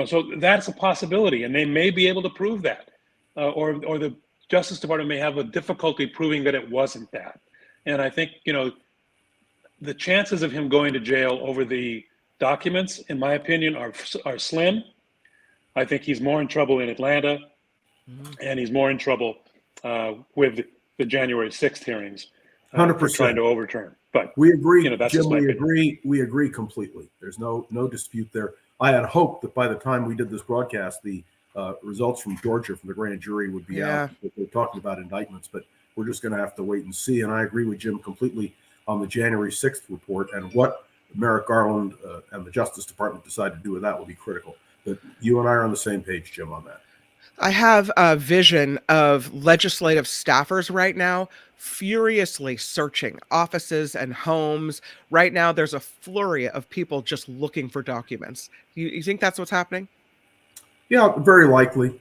so that's a possibility, and they may be able to prove that, or the Justice Department may have a difficulty proving that it wasn't that. And I think, the chances of him going to jail over the documents, in my opinion, are slim. I think he's more in trouble in Atlanta, and he's more in trouble with the January 6th hearings, 100% trying to overturn. But we agree, that's Jim. We agree completely. There's no dispute there. I had hoped that by the time we did this broadcast, the results from Georgia from the grand jury would be out. They're talking about indictments, but we're just going to have to wait and see. And I agree with Jim completely on the January 6th report, and what Merrick Garland and the Justice Department decide to do with that will be critical. But you and I are on the same page, Jim, on that. I have a vision of legislative staffers right now furiously searching offices and homes. Right now, there's a flurry of people just looking for documents. You think that's what's happening? Yeah, very likely.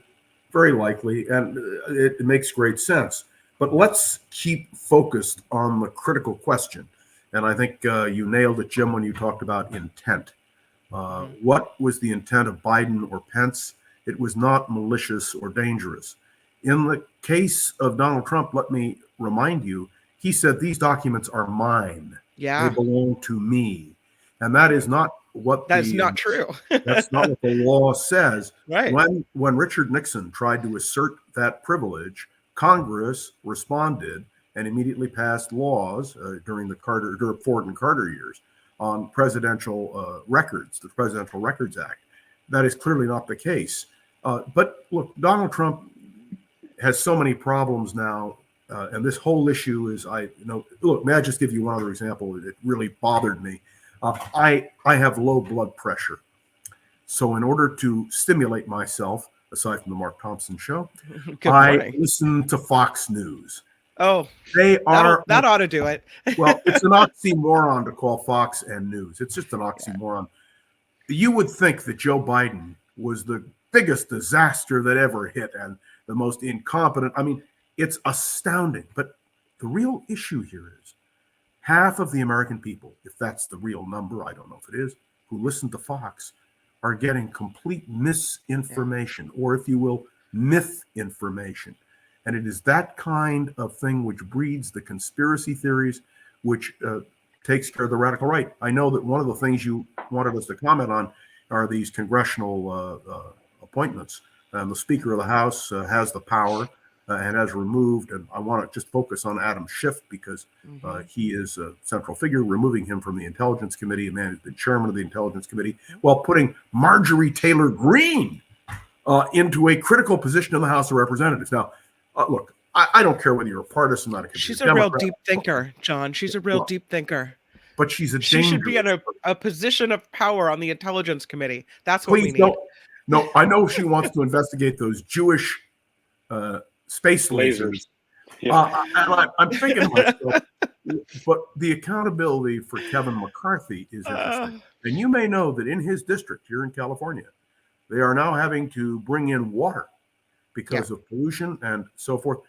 Very likely. And it makes great sense. But let's keep focused on the critical question. And I think you nailed it, Jim, when you talked about intent. What was the intent of Biden or Pence? It was not malicious or dangerous. In the case of Donald Trump, let me remind you, he said, these documents are mine. Yeah. They belong to me. And that is not what that's not true. That's not what the law says. Right. When Richard Nixon tried to assert that privilege, Congress responded and immediately passed laws during Ford and Carter years on presidential records, the Presidential Records Act. That is clearly not the case. But look, Donald Trump has so many problems now, and this whole issue is, look, may I just give you one other example? It really bothered me. I have low blood pressure. So in order to stimulate myself, aside from the Mark Thompson show, I listen to Fox News. Oh, they are that ought to do it. Well, it's an oxymoron to call Fox and news. It's just an oxymoron. Yeah. You would think that Joe Biden was the biggest disaster that ever hit and the most incompetent. I mean, it's astounding. But the real issue here is half of the American people, if that's the real number, I don't know if it is, who listen to Fox are getting complete misinformation, or if you will, myth information. And it is that kind of thing which breeds the conspiracy theories, which takes care of the radical right. I know that one of the things you wanted us to comment on are these congressional appointments. And the Speaker of the House has the power and has removed, and I want to just focus on Adam Schiff because he is a central figure, removing him from the Intelligence Committee, a man who's been chairman of the Intelligence Committee, while putting Marjorie Taylor Greene into a critical position in the House of Representatives. Now, look, I don't care whether you're a partisan, not a She's a real deep thinker, John. She's a real deep thinker. But she's a She should be in a position of power on the Intelligence Committee. That's what we need. No, I know she wants to investigate those Jewish space lasers. Yeah. I'm thinking to myself, but the accountability for Kevin McCarthy is interesting. And you may know that in his district here in California, they are now having to bring in water because of pollution and so forth.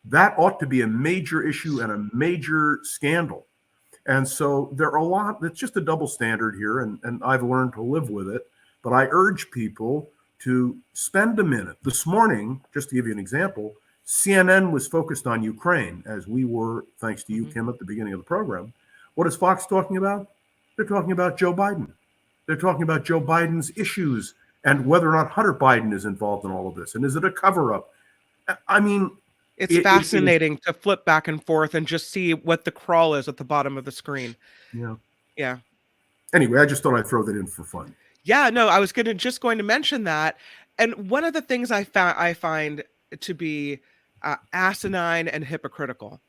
That ought to be a major issue and a major scandal. And so there are a lot, it's just a double standard here, and I've learned to live with it. But I urge people to spend a minute. This morning, just to give you an example, CNN was focused on Ukraine, as we were, thanks to you, Kim, at the beginning of the program. What is Fox talking about? They're talking about Joe Biden. They're talking about Joe Biden's issues and whether or not Hunter Biden is involved in all of this. And is it a cover-up? I mean, it's fascinating to flip back and forth and just see what the crawl is at the bottom of the screen. Yeah. Yeah. Anyway, I just thought I'd throw that in for fun. Yeah, no, I was just going to mention that. And one of the things I find to be asinine and hypocritical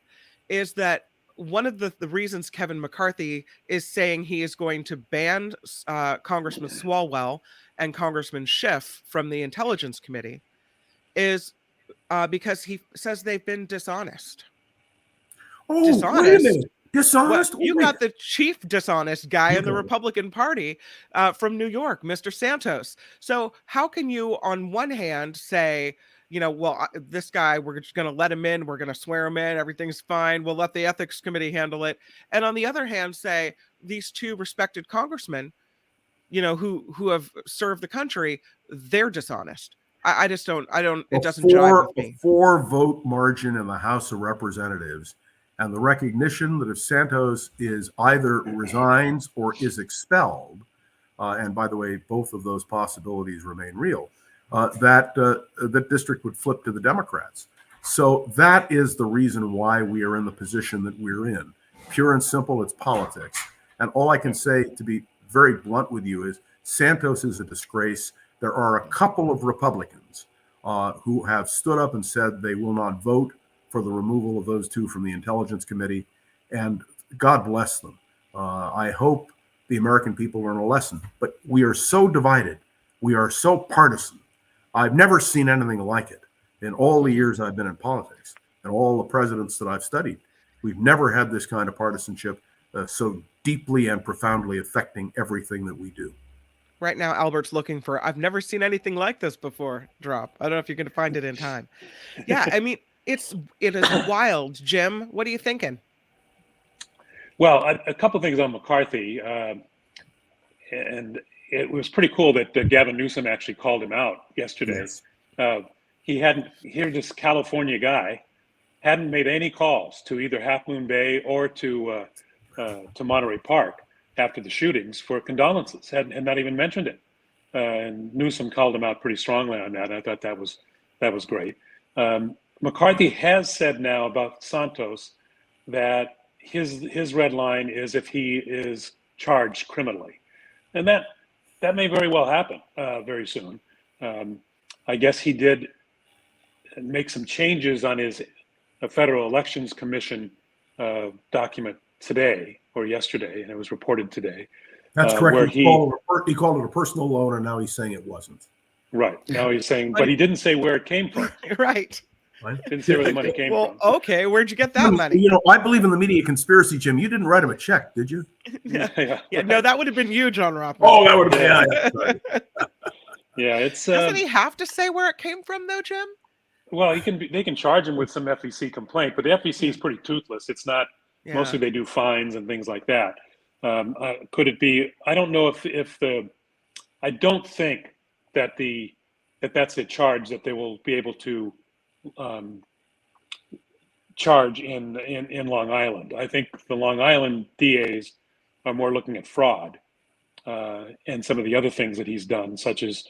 is that one of the reasons Kevin McCarthy is saying he is going to ban Congressman Swalwell and Congressman Schiff from the Intelligence Committee is because he says they've been dishonest. Oh, dishonest. Wait a minute. Dishonest? Well, you got the chief dishonest guy in the Republican Party from New York, Mr. Santos. So how can you, on one hand, say, this guy, we're just going to let him in, we're going to swear him in, everything's fine, we'll let the Ethics Committee handle it. And on the other hand, say these two respected congressmen, who have served the country, they're dishonest. I just don't, it doesn't jive with me. A 4-vote margin in the House of Representatives, and the recognition that if Santos is either resigns or is expelled, and by the way, both of those possibilities remain real, that district would flip to the Democrats. So that is the reason why we are in the position that we're in. Pure and simple, it's politics. And all I can say, to be very blunt with you, is Santos is a disgrace. There are a couple of Republicans who have stood up and said they will not vote for the removal of those two from the Intelligence Committee, and God bless them. I hope the American people learn a lesson, but we are so divided. We are so partisan. I've never seen anything like it in all the years I've been in politics and all the presidents that I've studied. We've never had this kind of partisanship so deeply and profoundly affecting everything that we do. Right now, Albert's looking for, I've never seen anything like this before, drop. I don't know if you're going to find it in time. Yeah, I mean, it is wild. Jim, what are you thinking? Well, a couple of things on McCarthy. And it was pretty cool that Gavin Newsom actually called him out yesterday. Yes. This California guy hadn't made any calls to either Half Moon Bay or to Monterey Park. after the shootings for condolences, had not even mentioned it. And Newsom called him out pretty strongly on that. I thought that was great. McCarthy has said now about Santos that his red line is if he is charged criminally, and that may very well happen very soon. I guess he did make some changes on his Federal Elections Commission document today or yesterday, and it was reported today. That's correct. He called it a personal loan, and now he's saying it wasn't. Right. Now he's saying, but he didn't say where it came from. Right. Didn't say where the money came from. Well, okay, where'd you get that money? You know, I believe in the media conspiracy, Jim. You didn't write him a check, did you? Yeah, no, that would have been you, John Rothman. Oh, that would have been. Yeah, it's. Doesn't he have to say where it came from, though, Jim? Well, they can charge him with some FEC complaint, but the FEC is pretty toothless. It's not. Yeah. Mostly they do fines and things like that. Could it be? I don't know if the. I don't think that that's a charge that they will be able to charge in Long Island. I think the Long Island DAs are more looking at fraud and some of the other things that he's done, such as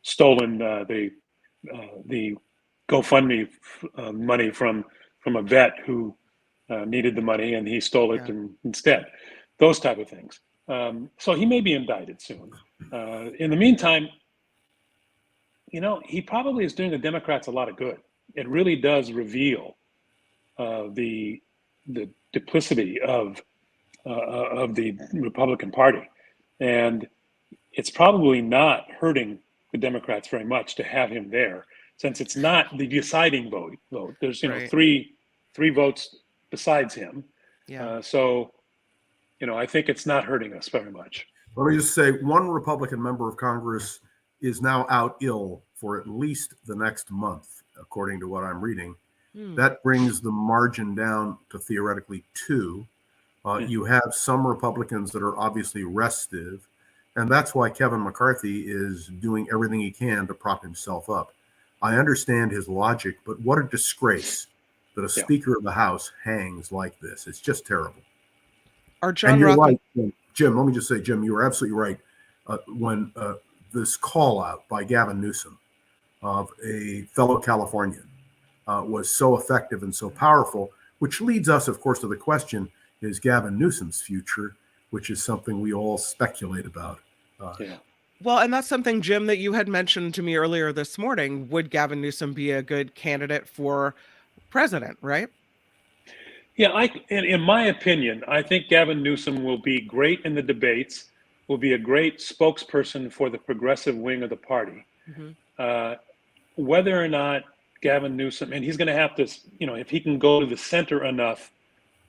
stolen the GoFundMe money from a vet who needed the money and he stole it instead. Those type of things. So he may be indicted soon. In the meantime, he probably is doing the Democrats a lot of good. It really does reveal the duplicity of the Republican Party, and it's probably not hurting the Democrats very much to have him there, since it's not the deciding vote. There's three votes besides him. Yeah. So I think it's not hurting us very much. Let me just say, one Republican member of Congress is now out ill for at least the next month, according to what I'm reading. That brings the margin down to theoretically 2. You have some Republicans that are obviously restive, and that's why Kevin McCarthy is doing everything he can to prop himself up. I understand his logic, but what a disgrace that a Speaker of the House hangs like this. It's just terrible. And you're right, Jim. Let me just say, Jim, you were absolutely right. When this call out by Gavin Newsom of a fellow Californian was so effective and so powerful, which leads us, of course, to the question, is Gavin Newsom's future, which is something we all speculate about. Well, and that's something, Jim, that you had mentioned to me earlier this morning. Would Gavin Newsom be a good candidate for president, right? Yeah, in my opinion, I think Gavin Newsom will be great in the debates, will be a great spokesperson for the progressive wing of the party. Whether or not Gavin Newsom, and he's going to have to, if he can go to the center enough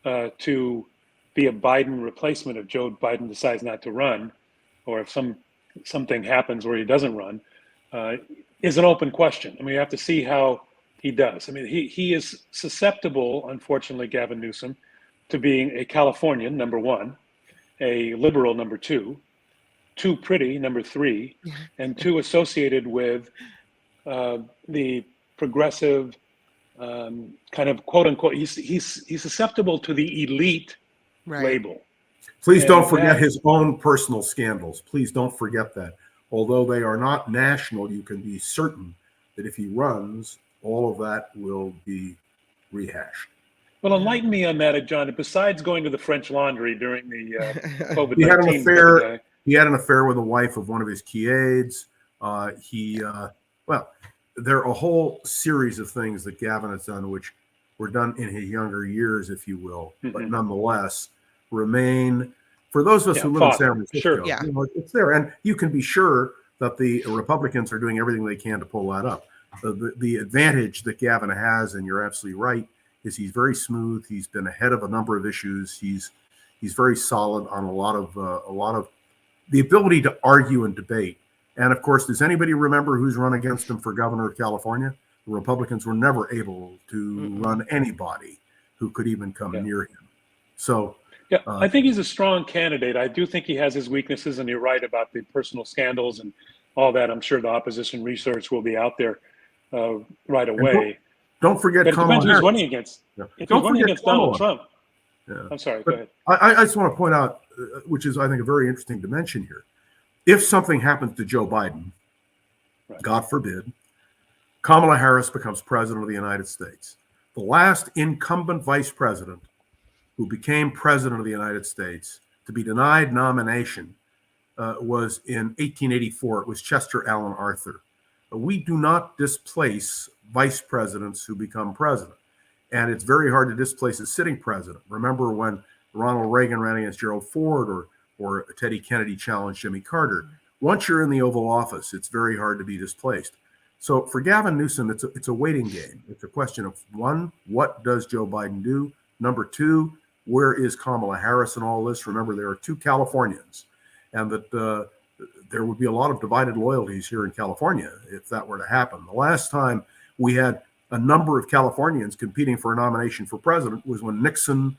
to be a Biden replacement if Joe Biden decides not to run, or if something happens where he doesn't run, is an open question. I mean, you have to see how he does. I mean, he is susceptible, unfortunately, Gavin Newsom, to being a Californian, number 1, a liberal, number 2, too pretty, number 3, and too associated with the progressive kind of quote unquote. He's susceptible to the elite label. Please don't forget his own personal scandals. Please don't forget that. Although they are not national, you can be certain that if he runs, all of that will be rehashed. Well, enlighten me on that, John. Besides going to the French Laundry during the COVID-19, he had an affair with the wife of one of his key aides. There are a whole series of things that Gavin has done, which were done in his younger years, if you will, but nonetheless remain, for those of us who live in San Francisco, it's there. And you can be sure that the Republicans are doing everything they can to pull that up. The advantage that Gavin has, and you're absolutely right, is he's very smooth. He's been ahead of a number of issues. He's very solid on a lot of the ability to argue and debate. And of course, does anybody remember who's run against him for governor of California? The Republicans were never able to run anybody who could even come near him. So, I think he's a strong candidate. I do think he has his weaknesses, and you're right about the personal scandals and all that. I'm sure the opposition research will be out there right away. Don't forget, but it depends who's running against. If he's running against Donald Trump. I'm sorry, go ahead. I just want to point out which is, I think, a very interesting dimension here. If something happens to Joe Biden, God forbid, Kamala Harris becomes president of the United States. The last incumbent vice president who became president of the United States to be denied nomination was in 1884. It was Chester Alan Arthur. We do not displace vice presidents who become president. And it's very hard to displace a sitting president. Remember when Ronald Reagan ran against Gerald Ford or Teddy Kennedy challenged Jimmy Carter. Once you're in the Oval Office, it's very hard to be displaced. So for Gavin Newsom, it's a waiting game. It's a question of, one, what does Joe Biden do? Number two, where is Kamala Harris in all this? Remember, there are two Californians, and that there would be a lot of divided loyalties here in California if that were to happen. The last time we had a number of Californians competing for a nomination for president was when Nixon,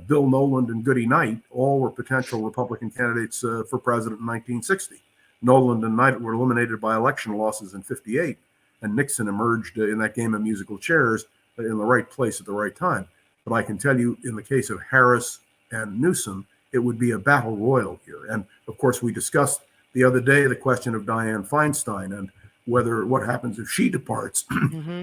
Bill Noland, and Goody Knight all were potential Republican candidates for president in 1960. Noland and Knight were eliminated by election losses in 58, and Nixon emerged in that game of musical chairs in the right place at the right time. But I can tell you, in the case of Harris and Newsom, it would be a battle royal here. And of course, we discussed the other day the question of Dianne Feinstein and what happens if she departs.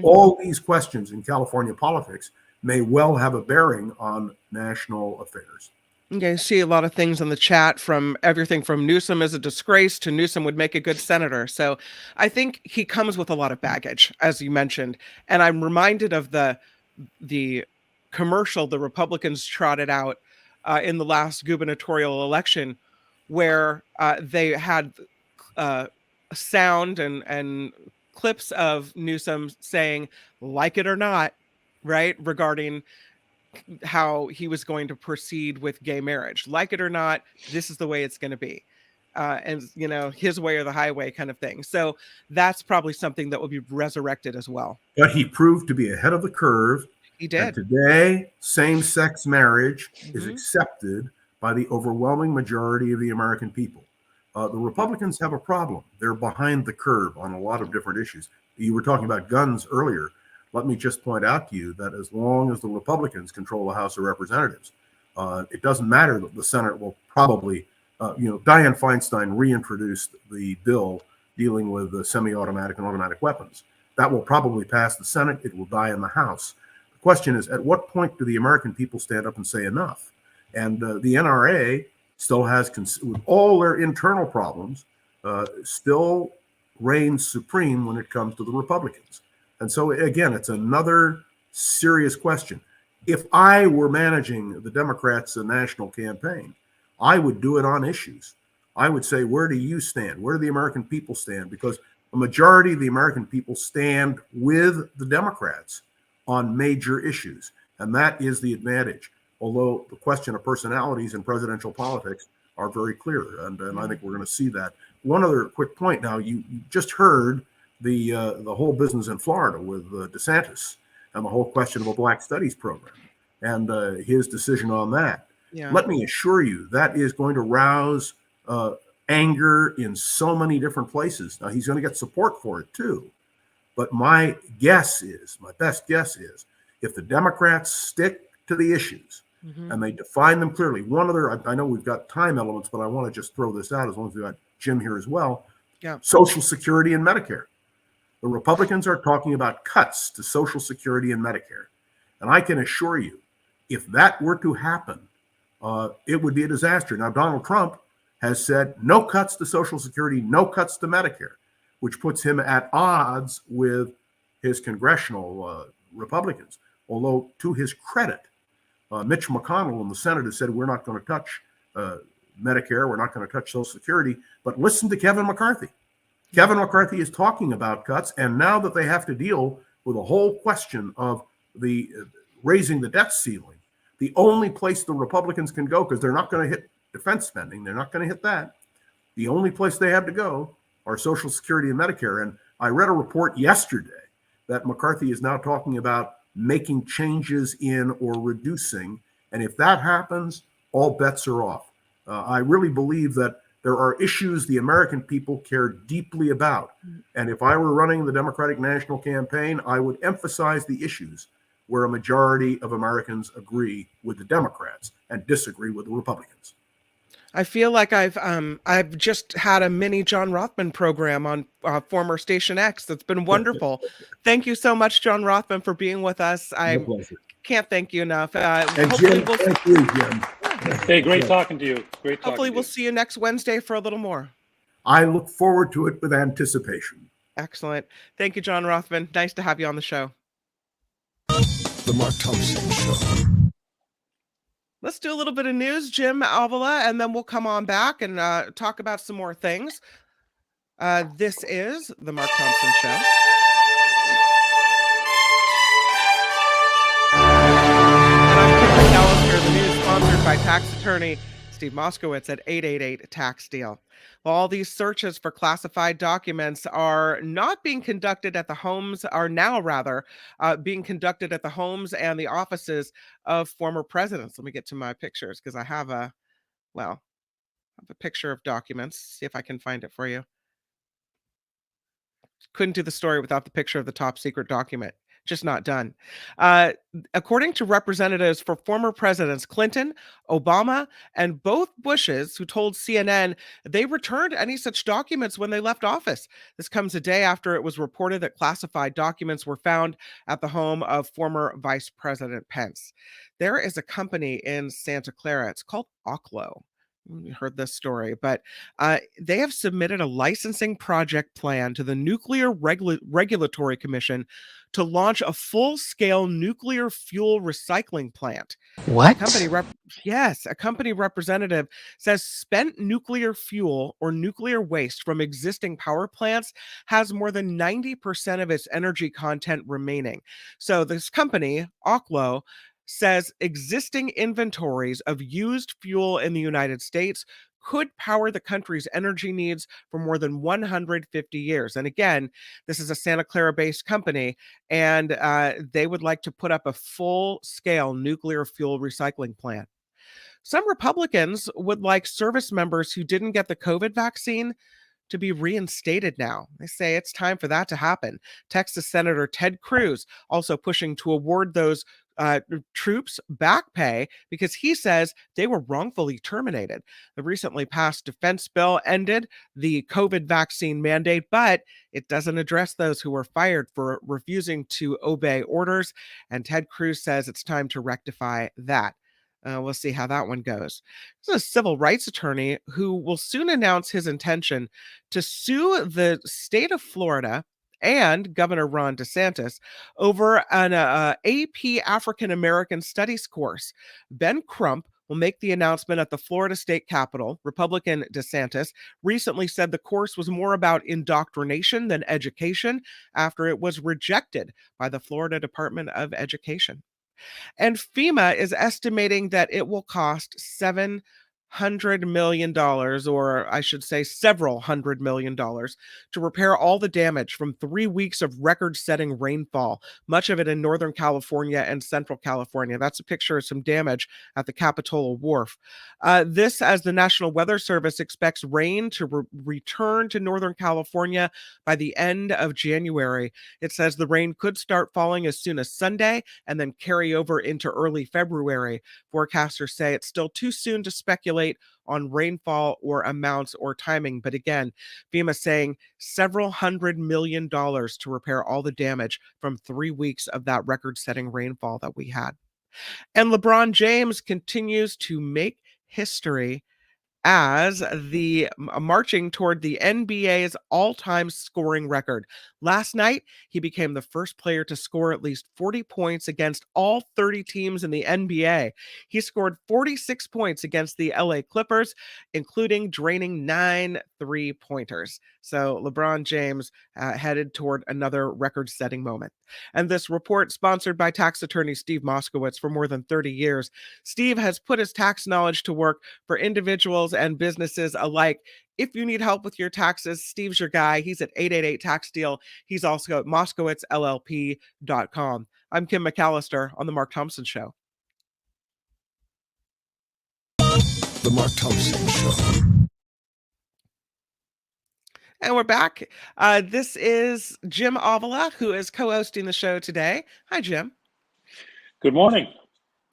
All these questions in California politics may well have a bearing on national affairs. Okay, I see a lot of things in the chat, from everything from Newsom is a disgrace to Newsom would make a good senator. So I think he comes with a lot of baggage, as you mentioned. And I'm reminded of the commercial the Republicans trotted out in the last gubernatorial election, where they had sound and clips of Newsom saying, like it or not, right, regarding how he was going to proceed with gay marriage. Like it or not, this is the way it's going to be. And, you know, his way or the highway kind of thing. So that's probably something that will be resurrected as well. But he proved to be ahead of the curve. He did. And today, same-sex marriage is accepted by the overwhelming majority of the American people. The Republicans have a problem. They're behind the curve on a lot of different issues. You were talking about guns earlier. Let me just point out to you that as long as the Republicans control the House of Representatives, it doesn't matter that the Senate will probably, Dianne Feinstein reintroduced the bill dealing with the semi-automatic and automatic weapons. That will probably pass the Senate. It will die in the House. The question is, at what point do the American people stand up and say enough? And the NRA still has, with all their internal problems, still reigns supreme when it comes to the Republicans. And so, again, it's another serious question. If I were managing the Democrats' national campaign, I would do it on issues. I would say, where do you stand? Where do the American people stand? Because a majority of the American people stand with the Democrats on major issues. And that is the advantage. Although the question of personalities in presidential politics are very clear. And I think we're going to see that. One other quick point now, you just heard the whole business in Florida with DeSantis and the whole question of a Black Studies program and his decision on that. Yeah. Let me assure you, that is going to rouse anger in so many different places. Now, he's going to get support for it, too. But my best guess is, if the Democrats stick to the issues and they define them clearly. One other, I know we've got time elements, but I want to just throw this out as long as we've got Jim here as well. Yeah. Social Security and Medicare. The Republicans are talking about cuts to Social Security and Medicare. And I can assure you, if that were to happen, it would be a disaster. Now, Donald Trump has said no cuts to Social Security, no cuts to Medicare, which puts him at odds with his congressional Republicans. Although, to his credit, Mitch McConnell in the Senate has said, we're not going to touch Medicare, we're not going to touch Social Security. But listen to Kevin McCarthy. Kevin McCarthy is talking about cuts, and now that they have to deal with a whole question of the raising the debt ceiling, the only place the Republicans can go, because they're not going to hit defense spending, they're not going to hit that. The only place they have to go are Social Security and Medicare. And I read a report yesterday that McCarthy is now talking about making changes in or reducing. And if that happens, all bets are off. I really believe that there are issues the American people care deeply about. And if I were running the Democratic National Campaign, I would emphasize the issues where a majority of Americans agree with the Democrats and disagree with the Republicans. I feel like I've just had a mini John Rothman program on former Station X. That's been wonderful. Thank you so much, John Rothman, for being with us. My pleasure. Can't thank you enough. And Hopefully Jim, thank you, Jim. Hey, great talking to you. Great talking Hopefully to we'll you. see you next Wednesday for a little more. I look forward to it with anticipation. Excellent. Thank you, John Rothman. Nice to have you on the show. The Mark Thompson Show. Let's do a little bit of news, Jim Avila, and then we'll come on back and talk about some more things. This is the Mark Thompson Show. And I'm Kim McAllister, the news sponsored by tax attorney Steve Moskowitz at 888 Tax Deal. Well, all these searches for classified documents are not being conducted at the homes, are now rather being conducted at the homes and the offices of former presidents. Let me get to my pictures because I have a picture of documents. See if I can find it for you. Couldn't do the story without the picture of the top secret document. Just not done. According to representatives for former presidents Clinton, Obama, and both Bushes, who told CNN they returned any such documents when they left office. This comes a day after it was reported that classified documents were found at the home of former Vice President Pence. There is a company in Santa Clara. It's called Oklo. You heard this story, but they have submitted a licensing project plan to the Nuclear Regulatory Commission to launch a full-scale nuclear fuel recycling plant. What? A company representative says spent nuclear fuel or nuclear waste from existing power plants has more than 90% of its energy content remaining. So this company, Oklo, says existing inventories of used fuel in the United States could power the country's energy needs for more than 150 years. And again, this is a Santa Clara-based company, and they would like to put up a full-scale nuclear fuel recycling plant. Some Republicans would like service members who didn't get the COVID vaccine to be reinstated now. They say it's time for that to happen. Texas Senator Ted Cruz also pushing to award those troops back pay because he says they were wrongfully terminated. The recently passed defense bill ended the COVID vaccine mandate, but it doesn't address those who were fired for refusing to obey orders. And Ted Cruz says it's time to rectify that. We'll see how that one goes. This is a civil rights attorney who will soon announce his intention to sue the state of Florida and Governor Ron DeSantis over an AP African American Studies course. Ben Crump will make the announcement at the Florida State Capitol. Republican DeSantis recently said the course was more about indoctrination than education after it was rejected by the Florida Department of Education. And FEMA is estimating that it will cost $700 million, or I should say several $100 million, to repair all the damage from 3 weeks of record-setting rainfall, much of it in Northern California and Central California. That's a picture of some damage at the Capitola Wharf. This as the National Weather Service expects rain to return to Northern California by the end of January. It says the rain could start falling as soon as Sunday and then carry over into early February. Forecasters say it's still too soon to speculate on rainfall or amounts or timing. But again, FEMA saying several $100 million to repair all the damage from 3 weeks of that record-setting rainfall that we had. And LeBron James continues to make history as the marching toward the NBA's all-time scoring record. Last night, he became the first player to score at least 40 points against all 30 teams in the NBA. He scored 46 points against the LA Clippers, including draining 9 3-pointers. So LeBron James headed toward another record-setting moment. And this report, sponsored by tax attorney Steve Moskowitz for more than 30 years. Steve has put his tax knowledge to work for individuals and businesses alike. If you need help with your taxes, Steve's your guy. He's at 888 Tax Deal. He's also at moskowitzllp.com. I'm Kim McAllister on The Mark Thompson Show. The Mark Thompson Show. And we're back. This is Jim Avila, who is co-hosting the show today. Hi, Jim. Good morning.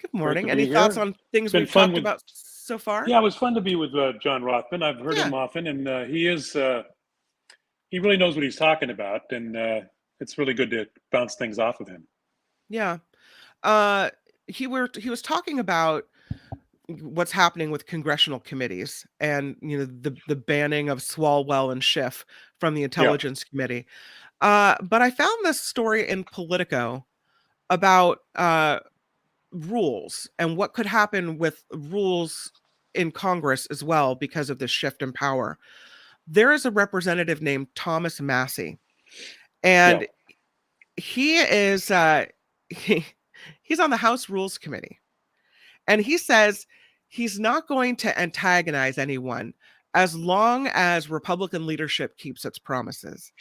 Good morning. Great to Any be thoughts here. on things Been we've fun talked with- about so far? Yeah, it was fun to be with John Rothman. I've heard him often, and he really knows what he's talking about, and it's really good to bounce things off of him. Yeah. He was talking about what's happening with congressional committees and the banning of Swalwell and Schiff from the Intelligence Committee. But I found this story in Politico about rules and what could happen with rules in Congress as well because of this shift in power. There is a representative named Thomas Massie, and he is he's on the House Rules Committee, and he says he's not going to antagonize anyone as long as Republican leadership keeps its promises.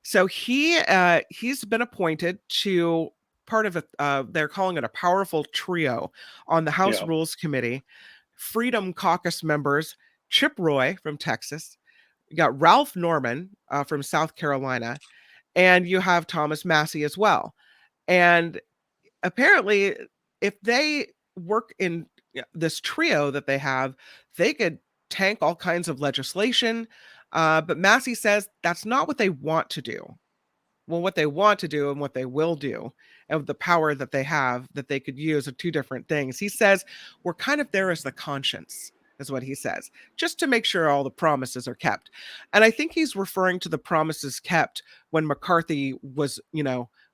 So he's been appointed to part of they're calling it a powerful trio on the House Rules Committee. Freedom Caucus members Chip Roy from Texas, you got Ralph Norman from South Carolina, and you have Thomas Massie as well. And apparently, if they work in this trio that they have, they could tank all kinds of legislation. But Massie says that's not what they want to do. Well, what they want to do and what they will do, and the power that they have that they could use, are two different things. He says we're kind of there as the conscience, is what he says, just to make sure all the promises are kept. And I think he's referring to the promises kept when McCarthy was,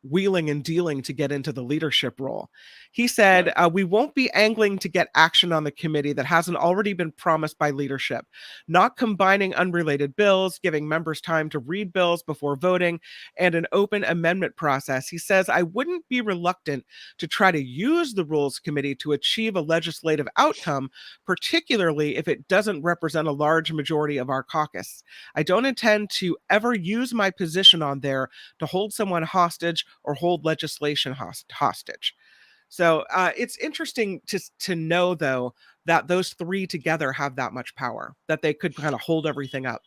wheeling and dealing to get into the leadership role. He said, we won't be angling to get action on the committee that hasn't already been promised by leadership, not combining unrelated bills, giving members time to read bills before voting, and an open amendment process. He says, I wouldn't be reluctant to try to use the Rules Committee to achieve a legislative outcome, particularly if it doesn't represent a large majority of our caucus. I don't intend to ever use my position on there to hold someone hostage or hold legislation hostage. So it's interesting to know, though, that those three together have that much power, that they could kind of hold everything up.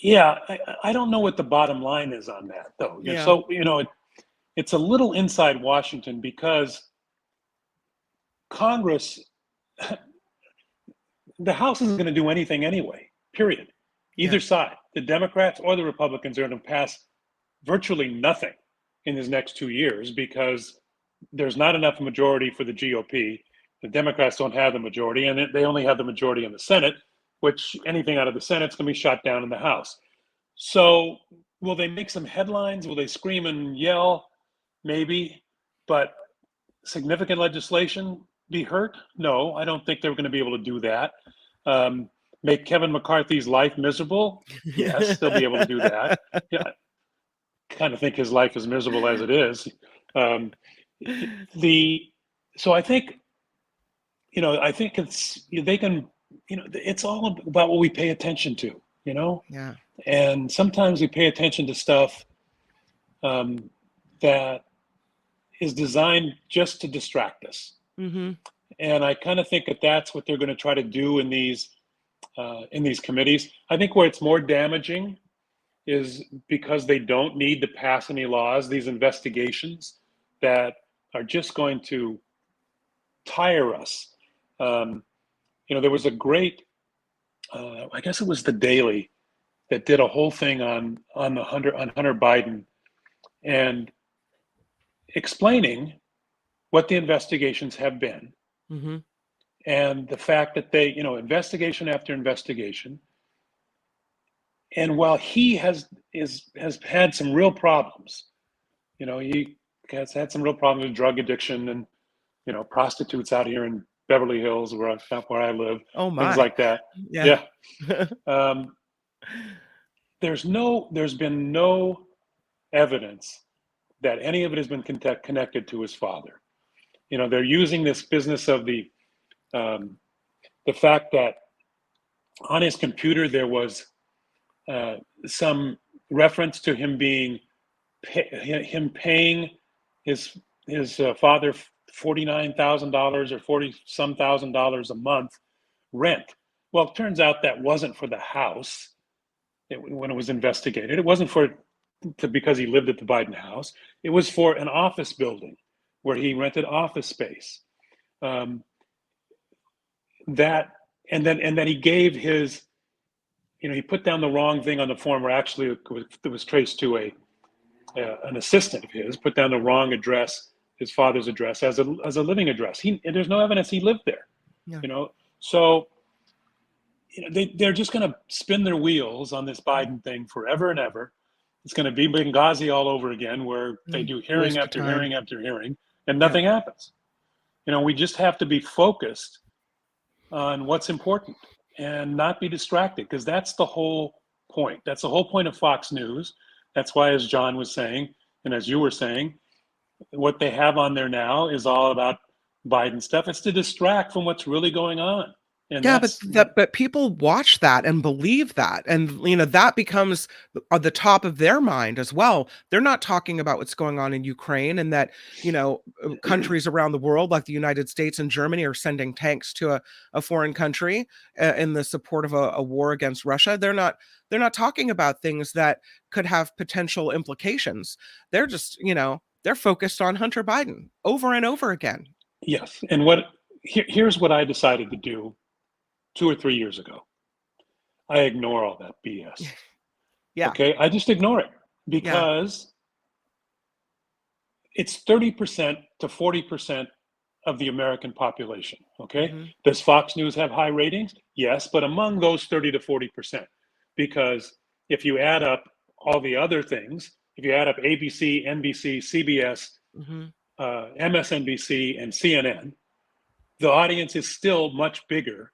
Yeah, I don't know what the bottom line is on that, though. Yeah. So, it's a little inside Washington because Congress, the House isn't going to do anything anyway, period. Either side, the Democrats or the Republicans, are going to pass virtually nothing in his next 2 years because there's not enough majority for the GOP. The Democrats don't have the majority, and they only have the majority in the Senate, which anything out of the Senate is going to be shot down in the House. So will they make some headlines? Will they scream and yell? Maybe. But significant legislation be hurt? No, I don't think they're going to be able to do that. Make Kevin McCarthy's life miserable? Yes, they'll be able to do that. Yeah. Kind of think his life is miserable as it is. So I think, I think they can, it's all about what we pay attention to, Yeah. And sometimes we pay attention to stuff that is designed just to distract us. Mm-hmm. And I kind of think that that's what they're going to try to do in these committees. I think where it's more damaging is because they don't need to pass any laws, these investigations that are just going to tire us. There was a great, I guess it was the Daily, that did a whole thing on Hunter Biden and explaining what the investigations have been. Mm-hmm. And the fact that they, investigation after investigation. And while he has had some real problems, he has had some real problems with drug addiction and, prostitutes out here in Beverly Hills where I live, things like that. Yeah. There's been no evidence that any of it has been connected to his father. They're using this business of the fact that on his computer there was some reference to him paying his father $49,000 or 40-some thousand dollars a month rent. Well, it turns out that wasn't for the house when it was investigated. It wasn't because he lived at the Biden house. It was for an office building where he rented office space. that, and then he gave his, he put down the wrong thing on the form, where actually it was traced to an assistant of his, put down the wrong address, his father's address, as a living address. And there's no evidence he lived there. Yeah. So they're just going to spin their wheels on this Biden thing forever and ever. It's going to be Benghazi all over again, where they do hearing after hearing after hearing, and nothing happens. We just have to be focused on what's important and not be distracted, because that's the whole point. That's the whole point of Fox News. That's why, as John was saying, and as you were saying, what they have on there now is all about Biden stuff. It's to distract from what's really going on. And but people watch that and believe that, and that becomes the top of their mind as well. They're not talking about what's going on in Ukraine, and that countries around the world, like the United States and Germany, are sending tanks to a foreign country in the support of a war against Russia. They're not talking about things that could have potential implications. They're just they're focused on Hunter Biden over and over again. Yes, and here's what I decided to do 2 or 3 years ago. I ignore all that BS. Yeah. Okay, I just ignore it, because it's 30% to 40% of the American population. Okay, Does Fox News have high ratings? Yes, but among those 30 to 40%, because if you add up all the other things, if you add up ABC, NBC, CBS, MSNBC, and CNN, the audience is still much bigger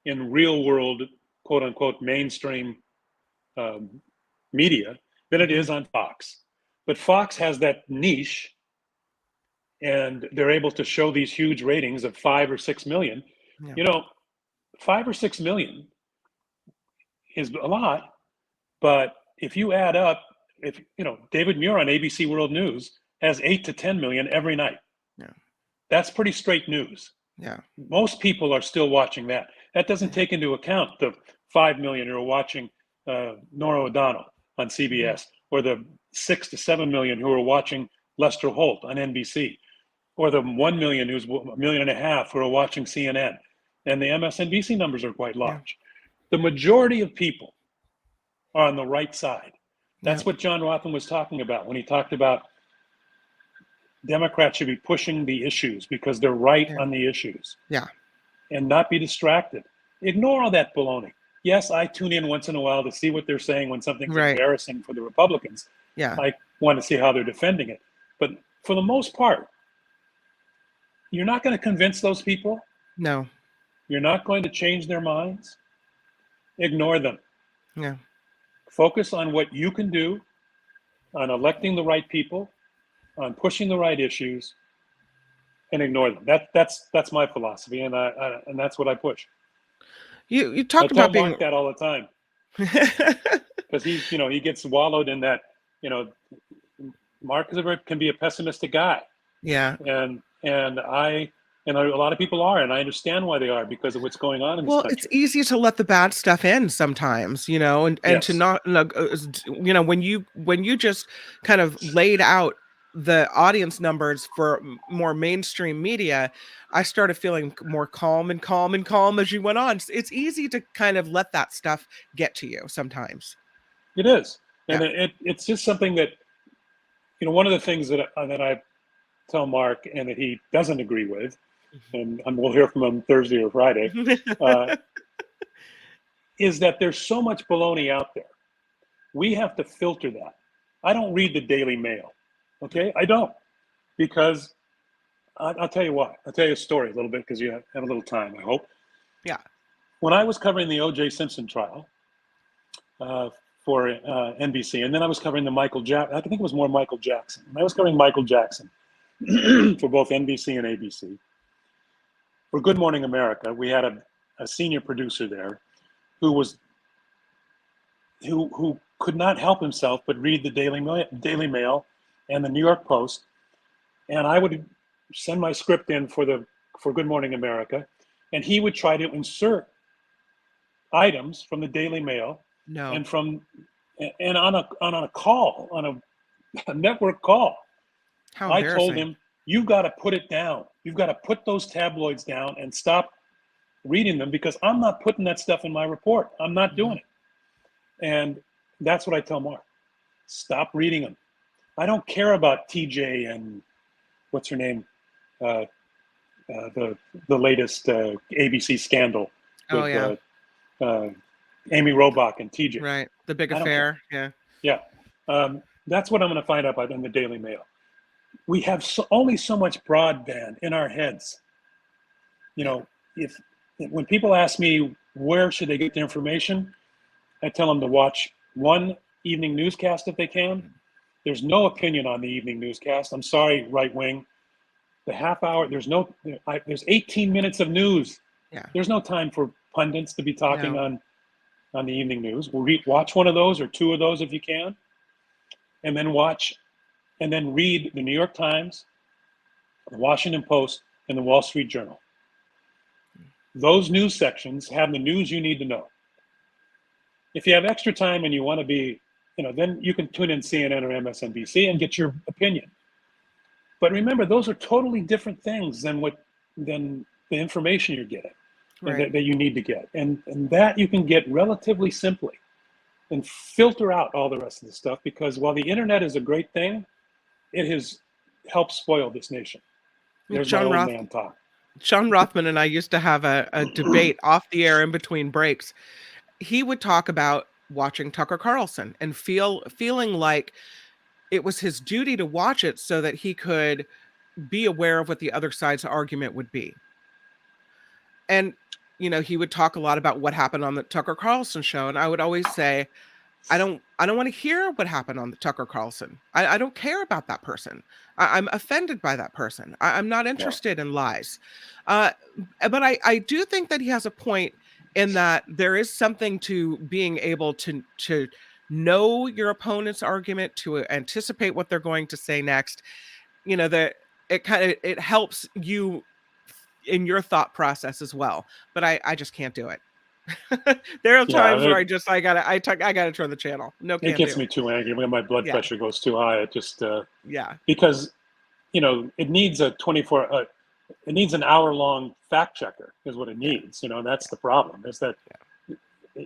in real world, quote unquote, mainstream media than it is on Fox. But Fox has that niche, and they're able to show these huge ratings of 5 or 6 million. 5 or 6 million is a lot, but if you add up, David Muir on ABC World News has 8 to 10 million every night. That's pretty straight news. Most people are still watching that. That doesn't take into account the 5 million who are watching Norah O'Donnell on CBS, or the 6 to 7 million who are watching Lester Holt on NBC, or the 1 million who's 1.5 million who are watching CNN. And the MSNBC numbers are quite large. The majority of people are on the right side. That's what John Rothman was talking about when he talked about Democrats should be pushing the issues because they're right on the issues. And not be distracted. Ignore all that baloney. Yes, I tune in once in a while to see what they're saying when something's embarrassing for the Republicans. I want to see how they're defending it. But for the most part, you're not going to convince those people. No. You're not going to change their minds. Ignore them. Focus on what you can do, on electing the right people, on pushing the right issues, and ignore them. That's my philosophy, and that's what I push. You talked about being Mark that all the time, because he gets wallowed in that. Mark can be a pessimistic guy. And a lot of people are, and I understand why they are, because of what's going on in this country. It's easy to let the bad stuff in sometimes, and to not, when you just kind of laid out the audience numbers for more mainstream media, I started feeling more calm as you went on. It's easy to kind of let that stuff get to you sometimes. It is. And it's just something that, one of the things that I tell Mark, and that he doesn't agree with, and we'll hear from him Thursday or Friday, is that there's so much baloney out there. We have to filter that. I don't read the Daily Mail. Okay, I don't, because I'll tell you why. I'll tell you a story a little bit, because you have a little time, I hope. When I was covering the O.J. Simpson trial for NBC, and then I was covering I think it was more Michael Jackson. When I was covering Michael Jackson for both NBC and ABC, for Good Morning America, we had a senior producer there who could not help himself but read the Daily Mail and the New York Post, and I would send my script in for Good Morning America, and he would try to insert items from the Daily Mail and on a call, on a network call. I told him, you've got to put it down. You've got to put those tabloids down and stop reading them because I'm not putting that stuff in my report. I'm not doing it. And that's what I tell Mark. Stop reading them. I don't care about TJ and what's her name, the latest ABC scandal with Amy Robach and TJ. Right, the big affair. Yeah. That's what I'm going to find out in the Daily Mail. We have only so much broadband in our heads. When people ask me where should they get their information, I tell them to watch one evening newscast if they can. There's no opinion on the evening newscast. I'm sorry, right wing. The half hour, there's 18 minutes of news. Yeah. There's no time for pundits to be talking on the evening news. Watch one of those or two of those if you can, and then read the New York Times, the Washington Post, and the Wall Street Journal. Those news sections have the news you need to know. If you have extra time and you want to be, then you can tune in CNN or MSNBC and get your opinion. But remember, those are totally different things than the information you're getting that you need to get. And that you can get relatively simply and filter out all the rest of the stuff, because while the internet is a great thing, it has helped spoil this nation. There's my old man talk. John Rothman and I used to have a debate off the air in between breaks. He would talk about watching Tucker Carlson and feeling like it was his duty to watch it so that he could be aware of what the other side's argument would be. And, he would talk a lot about what happened on the Tucker Carlson show. And I would always say, I don't want to hear what happened on the Tucker Carlson. I don't care about that person. I'm offended by that person. I'm not interested in lies. But I do think that he has a point in that there is something to being able to know your opponent's argument, to anticipate what they're going to say next. That it helps you in your thought process as well. But I just can't do it. There are times where I gotta turn the channel. It gets me too angry when my blood pressure goes too high. It just because it needs it needs an hour-long fact checker is what it needs. That's the problem. Is that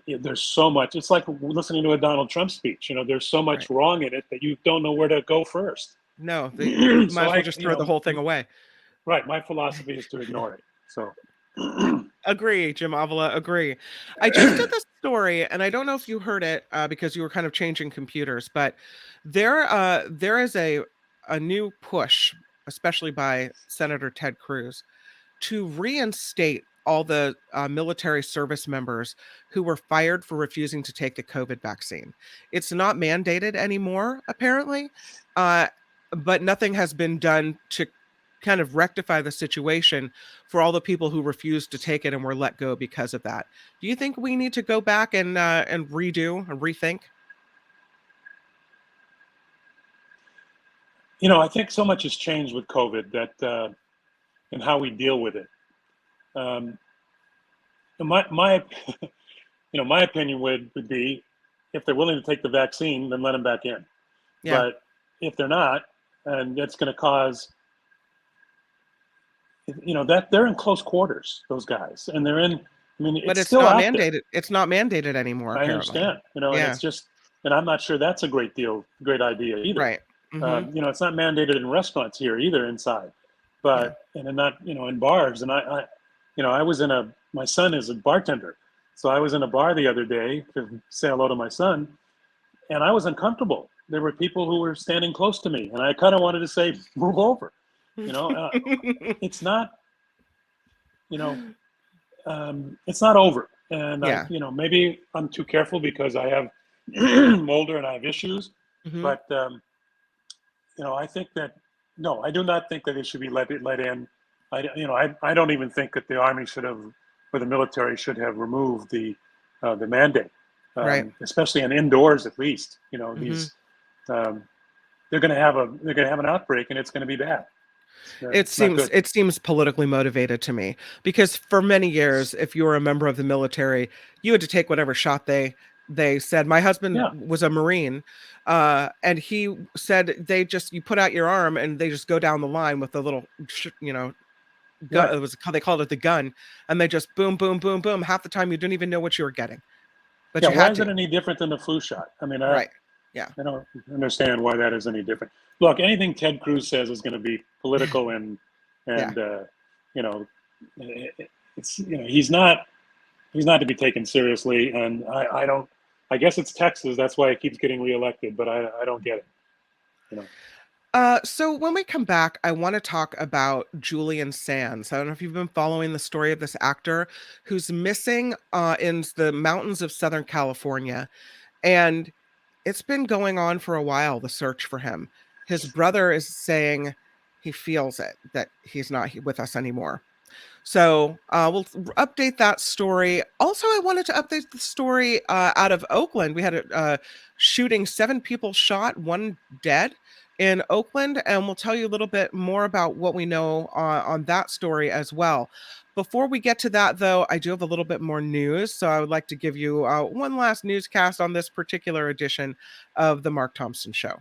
there's so much. It's like listening to a Donald Trump speech. There's so much wrong in it that you don't know where to go first. No, you might as well just throw the whole thing away. Right. My philosophy is to ignore it. So. Agree, Jim Avila, agree. I just did this story, and I don't know if you heard it because you were kind of changing computers, but there is a new push, especially by Senator Ted Cruz, to reinstate all the military service members who were fired for refusing to take the COVID vaccine. It's not mandated anymore, apparently, but nothing has been done to kind of rectify the situation for all the people who refused to take it and were let go because of that. Do you think we need to go back and redo and rethink? I think so much has changed with COVID that and how we deal with it. My my opinion would be, if they're willing to take the vaccine, then let them back in. Yeah. But if they're not, and it's going to cause that they're in close quarters, those guys, and they're in. But it's still not mandated. There. It's not mandated anymore. I understand. And it's just, and I'm not sure that's a great idea either. Right. Mm-hmm. It's not mandated in restaurants here either inside, but and not in bars. And I was my son is a bartender, so I was in a bar the other day to say hello to my son, and I was uncomfortable. There were people who were standing close to me, and I kind of wanted to say, move over. It's not, it's not over. And, maybe I'm too careful because I have, I'm older and I have issues. Mm-hmm. But, I think that, no, I do not think that it should be let in. I don't even think that the Army should have, or the military should have removed the mandate, especially in indoors at least. Mm-hmm. These, they're going to have an outbreak and it's going to be bad. It seems politically motivated to me, because for many years, if you were a member of the military, you had to take whatever shot they said. My husband was a Marine, and he said you put out your arm and they just go down the line with a little, gun. It was they called it the gun, and they just boom, boom, boom, boom. Half the time you didn't even know what you were getting. But yeah, you why had is to. it any different than the flu shot? I mean, Right. Yeah. I don't understand why that is any different. Look, anything Ted Cruz says is going to be political and you know, it's he's not to be taken seriously, and I guess it's Texas. That's why he keeps getting reelected, but I don't get it. So when we come back, I want to talk about Julian Sands. I don't know if you've been following the story of this actor who's missing in the mountains of Southern California. And it's been going on for a while, the search for him. His brother is saying he feels it, that he's not with us anymore. So we'll update that story. Also, I wanted to update the story out of Oakland. We had a shooting, 7 people shot, 1 dead in Oakland, and we'll tell you a little bit more about what we know on that story as well. Before we get to that, though, I do have a little bit more news, so I would like to give you one last newscast on this particular edition of the Mark Thompson Show.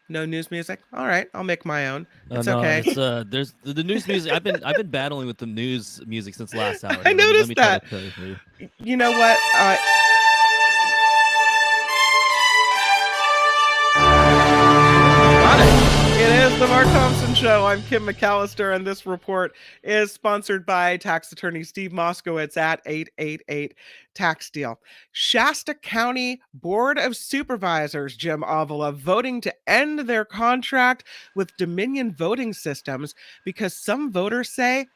No news music? All right, I'll make my own. It's okay. It's, there's the news music. I've been battling with the news music since last hour. I noticed that. You know what? It is the Mark Thompson Show. I'm Kim McAllister, and this report is sponsored by tax attorney Steve Moskowitz at 888 Tax Deal. Shasta County Board of Supervisors, Jim Avila, voting to end their contract with Dominion Voting Systems because some voters say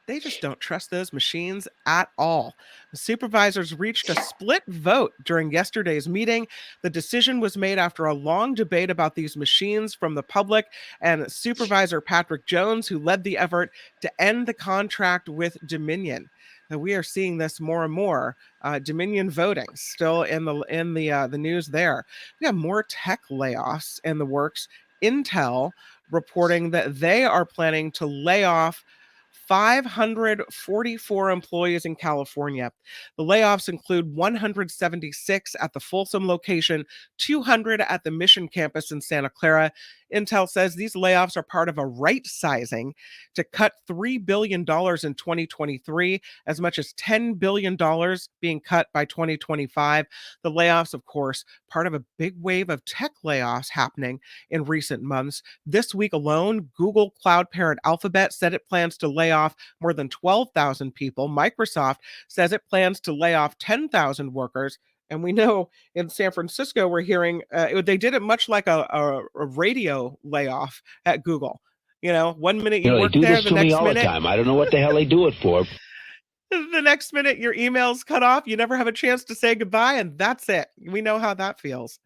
they just don't trust those machines at all. The supervisors reached a split vote during yesterday's meeting. The decision was made after a long debate about these machines from the public and Supervisor Patrick Jones, who led the effort to end the contract with Dominion. Now, we are seeing this more and more. Dominion voting still in the news there. We have more tech layoffs in the works. Intel reporting that they are planning to lay off 544 employees in California. The layoffs include 176 at the Folsom location, 200 at the Mission campus in Santa Clara. Intel says these layoffs are part of a right sizing to cut $3 billion in 2023, as much as $10 billion being cut by 2025. The layoffs, of course, part of a big wave of tech layoffs happening in recent months. This week alone, Google cloud parent Alphabet said it plans to lay off more than 12,000 people. Microsoft says it plans to lay off 10,000 workers. And we know in San Francisco, we're hearing they did it much like a radio layoff at Google. 1 minute you work there, the next minute. I don't know what the hell they do it for. The next minute your email's cut off. You never have a chance to say goodbye, and that's it. We know how that feels.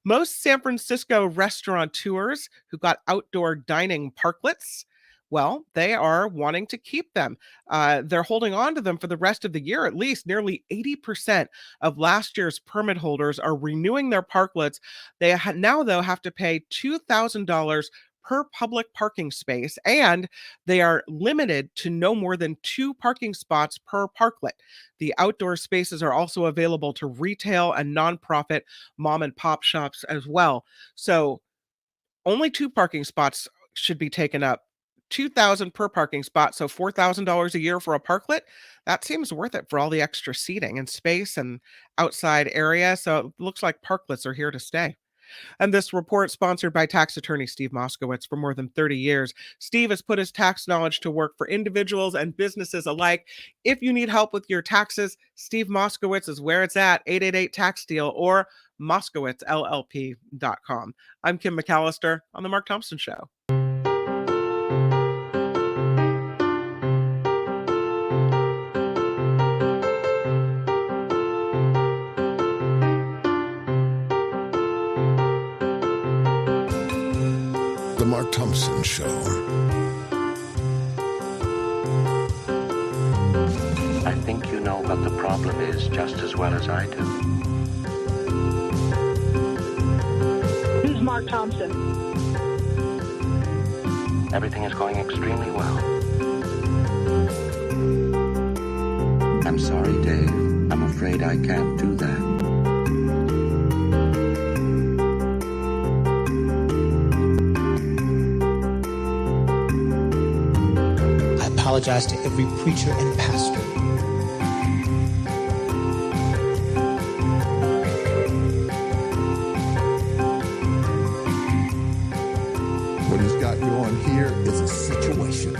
Most San Francisco restaurateurs who got outdoor dining parklets, well, they are wanting to keep them. They're holding on to them for the rest of the year, at least. Nearly 80% of last year's permit holders are renewing their parklets. They now, though, have to pay $2,000 per public parking space, and they are limited to no more than 2 parking spots per parklet. The outdoor spaces are also available to retail and nonprofit mom and pop shops as well. So only 2 parking spots should be taken up. $2,000 per parking spot, so $4,000 a year for a parklet. That seems worth it for all the extra seating and space and outside area. So it looks like parklets are here to stay. And this report sponsored by tax attorney Steve Moskowitz. For more than 30 years, Steve has put his tax knowledge to work for individuals and businesses alike. If you need help with your taxes, Steve Moskowitz is where it's at, 888 Tax Deal or MoskowitzLLP.com. I'm Kim McAllister on The Mark Thompson Show. The Mark Thompson Show. I think you know what the problem is just as well as I do. Who's Mark Thompson? Everything is going extremely well. I'm sorry, Dave. I'm afraid I can't do that. apologize to every preacher and pastor. What he's got going here is a situation.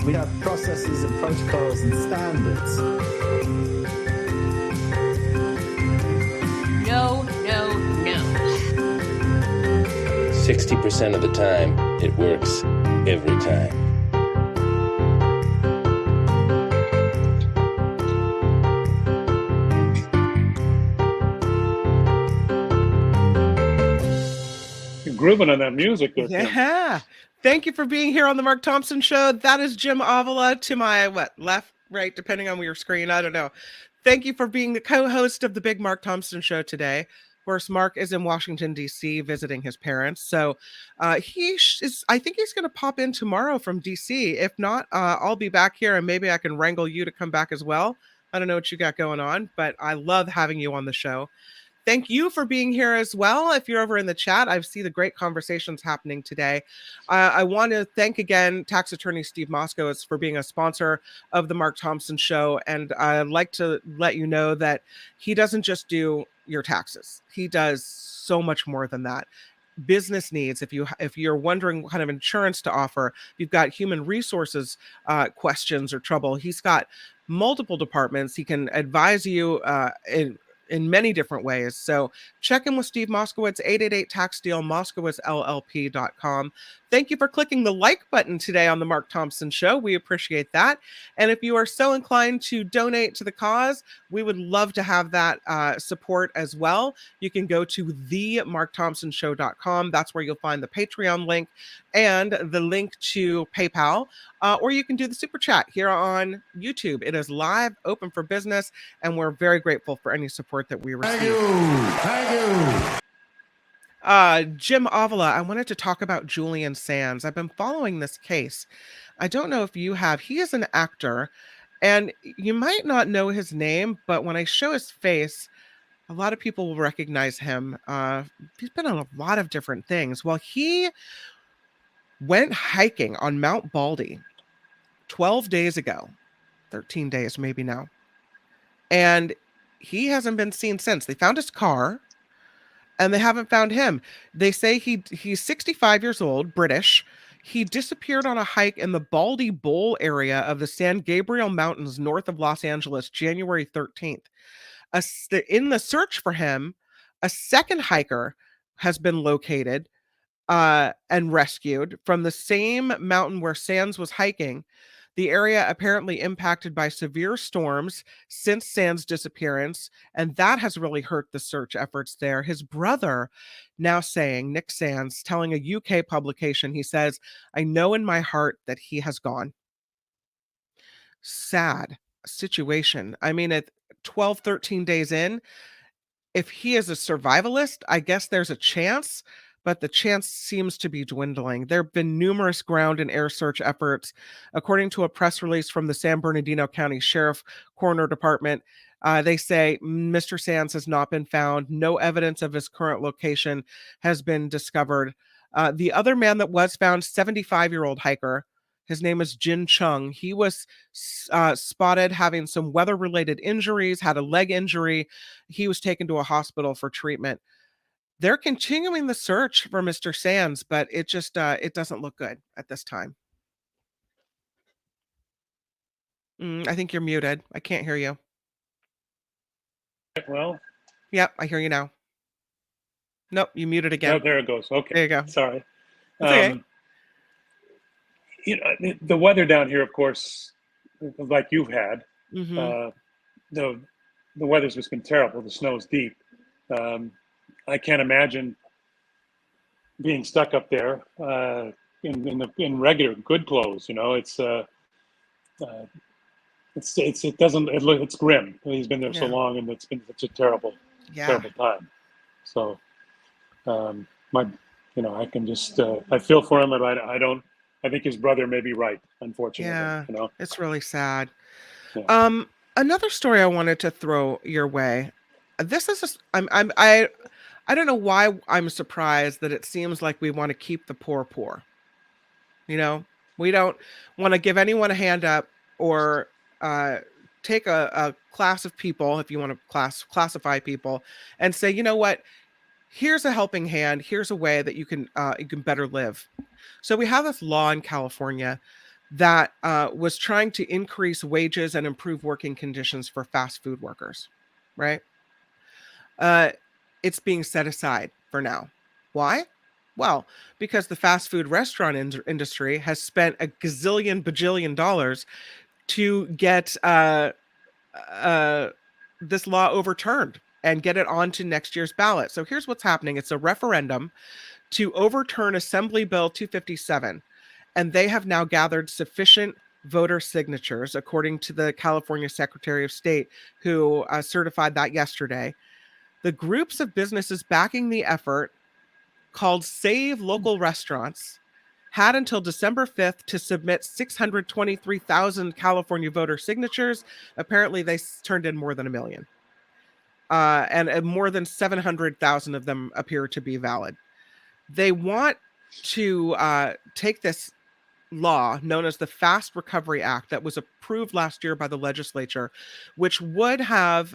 We have processes and protocols and standards. No, no, no. 60% of the time, it works every time. You're grooving on that music there, Tim. Yeah. Thank you for being here on the Mark Thompson Show. That is Jim Avila to my left, right, depending on your screen. I don't know. Thank you for being the co-host of the Big Mark Thompson Show today. Of course, Mark is in Washington, D.C. visiting his parents. So I think he's going to pop in tomorrow from D.C. If not, I'll be back here and maybe I can wrangle you to come back as well. I don't know what you got going on, but I love having you on the show. Thank you for being here as well. If you're over in the chat, I see the great conversations happening today. I want to thank again tax attorney Steve Moskowitz for being a sponsor of the Mark Thompson Show. And I'd like to let you know that he doesn't just do your taxes. He does so much more than that. Business needs, if you're wondering what kind of insurance to offer, you've got human resources questions or trouble, he's got multiple departments. He can advise you in many different ways. So check in with Steve Moskowitz, 888-TAX-DEAL, MoskowitzLLP.com. Thank you for clicking the like button today on the Mark Thompson Show. We appreciate that. And if you are so inclined to donate to the cause, we would love to have that support as well. You can go to themarkthompsonshow.com. That's where you'll find the Patreon link and the link to PayPal. Or you can do the super chat here on YouTube. It is live, open for business, and we're very grateful for any support that we receive. Thank you. Jim Avila, I wanted to talk about Julian Sands. I've been following this case. I don't know if you have. He is an actor, and you might not know his name, but when I show his face, a lot of people will recognize him. He's been on a lot of different things. Well, he went hiking on Mount Baldy 12 days ago, 13 days maybe now, and he hasn't been seen since. They found his car, and they haven't found him. They say he's 65 years old, British. He disappeared on a hike in the Baldy Bowl area of the San Gabriel Mountains north of Los Angeles, January 13th. In the search for him, a second hiker has been located and rescued from the same mountain where Sands was hiking. The area apparently impacted by severe storms since Sands' disappearance, and that has really hurt the search efforts there. His brother now saying, Nick Sands, telling a UK publication, he says, "I know in my heart that he has gone." Sad situation. I mean, at 12, 13 days in, if he is a survivalist, I guess there's a chance, but the chance seems to be dwindling. There have been numerous ground and air search efforts. According to a press release from the San Bernardino County Sheriff Coroner Department, they say Mr. Sands has not been found. No evidence of his current location has been discovered. The other man that was found, 75-year-old hiker, his name is Jin Chung. He was spotted having some weather-related injuries, had a leg injury. He was taken to a hospital for treatment. They're continuing the search for Mr. Sands, but it just it doesn't look good at this time. I think you're muted. I can't hear you. Well, yep, I hear you now. Nope, you muted again. Oh, there it goes. Okay, there you go. Sorry. Okay. You know, the weather down here, of course, like you've had, the weather's just been terrible. The snow's deep. I can't imagine being stuck up there in regular good clothes. You know, it's grim. He's been there so long, and it's been such a terrible time. So, I can just I feel for him, but I think his brother may be right, unfortunately. Yeah, you know? It's really sad. Yeah. Another story I wanted to throw your way. This is I don't know why I'm surprised that it seems like we want to keep the poor poor. You know, we don't want to give anyone a hand up or take a class of people, if you want to classify people, and say, you know what, here's a helping hand. Here's a way that you can better live. So we have this law in California that was trying to increase wages and improve working conditions for fast food workers, right? It's being set aside for now. Why? Well, because the fast food restaurant industry has spent a gazillion bajillion dollars to get this law overturned and get it onto next year's ballot. So here's what's happening. It's a referendum to overturn Assembly Bill 257, and they have now gathered sufficient voter signatures, according to the California Secretary of State, who certified that yesterday. The groups of businesses backing the effort, called Save Local Restaurants, had until December 5th to submit 623,000 California voter signatures. Apparently, they turned in more than 1 million. And more than 700,000 of them appear to be valid. They want to take this law known as the Fast Recovery Act that was approved last year by the legislature, which would have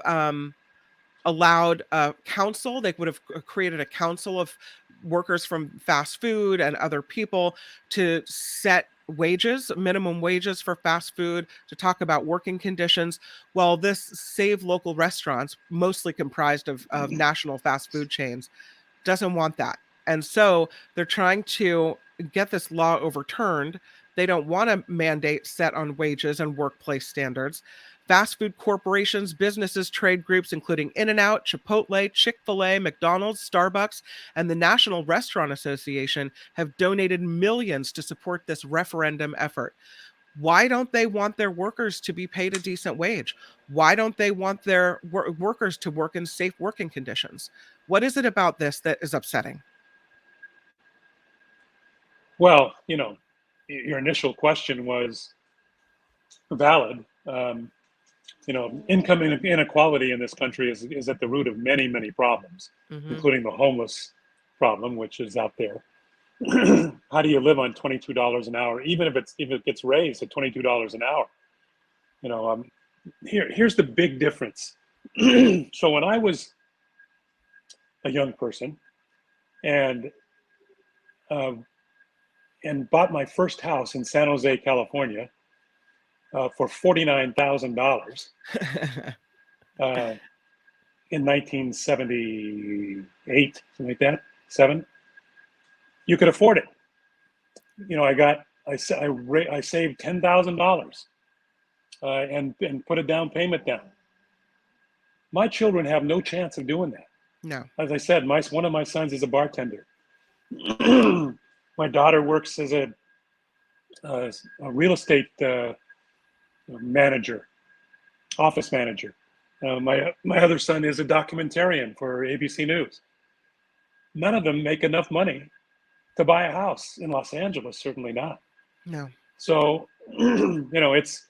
allowed a council. They would have created a council of workers from fast food and other people to set wages, minimum wages for fast food, to talk about working conditions. Well, this Save Local Restaurants, mostly comprised of national fast food chains, doesn't want that. And so they're trying to get this law overturned. They don't want a mandate set on wages and workplace standards. Fast food corporations, businesses, trade groups, including In-N-Out, Chipotle, Chick-fil-A, McDonald's, Starbucks, and the National Restaurant Association have donated millions to support this referendum effort. Why don't they want their workers to be paid a decent wage? Why don't they want their workers to work in safe working conditions? What is it about this that is upsetting? Well, you know, your initial question was valid. You know, income inequality in this country is at the root of many, many problems, including the homeless problem, which is out there. How do you live on $22 an hour, even if it gets raised to $22 an hour? You know, here's the big difference. So when I was a young person and bought my first house in San Jose, California, for $49,000 in 1978, something like that, 7. You could afford it. You know, I saved $10,000 and put a down payment down. My children have no chance of doing that. No. As I said, one of my sons is a bartender. My daughter works as a real estate manager, office manager. My other son is a documentarian for ABC News. None of them make enough money to buy a house in Los Angeles, certainly not. No. So, you know, it's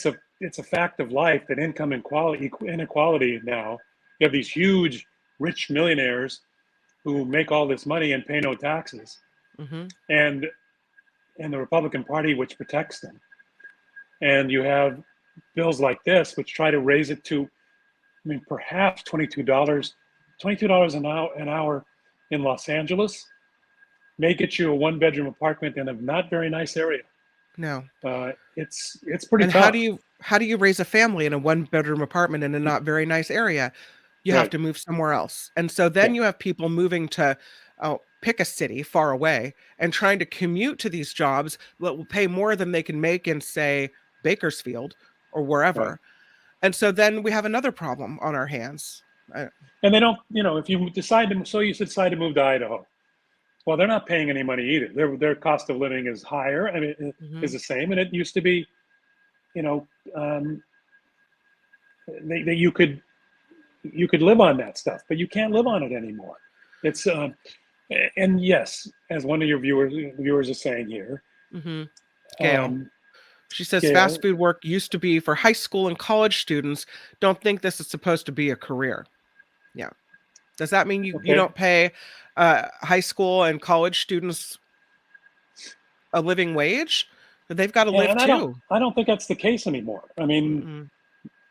a fact of life that income inequality now. You have these huge rich millionaires who make all this money and pay no taxes, and the Republican Party, which protects them. And you have bills like this, which try to raise it to, I mean, perhaps $22 an hour in Los Angeles may get you a 1-bedroom apartment in a not very nice area. No. It's pretty and tough. How do you raise a family in a 1-bedroom apartment in a not very nice area? You have to move somewhere else. And so then you have people moving to pick a city far away and trying to commute to these jobs that will pay more than they can make in, say, Bakersfield or wherever. Right. And so then we have another problem on our hands. And they don't, you know, if you decide to move to Idaho, well, they're not paying any money either. Their cost of living is higher. I mean, is the same. And it used to be, you know, that you could live on that stuff, but you can't live on it anymore. It's and yes, as one of your viewers is saying here, Gail. She says Gail, fast food work used to be for high school and college students. Don't think this is supposed to be a career. Yeah. Does that mean you don't pay high school and college students a living wage, but they've got to Yeah, live and too. I don't think that's the case anymore. I mean, Mm-mm.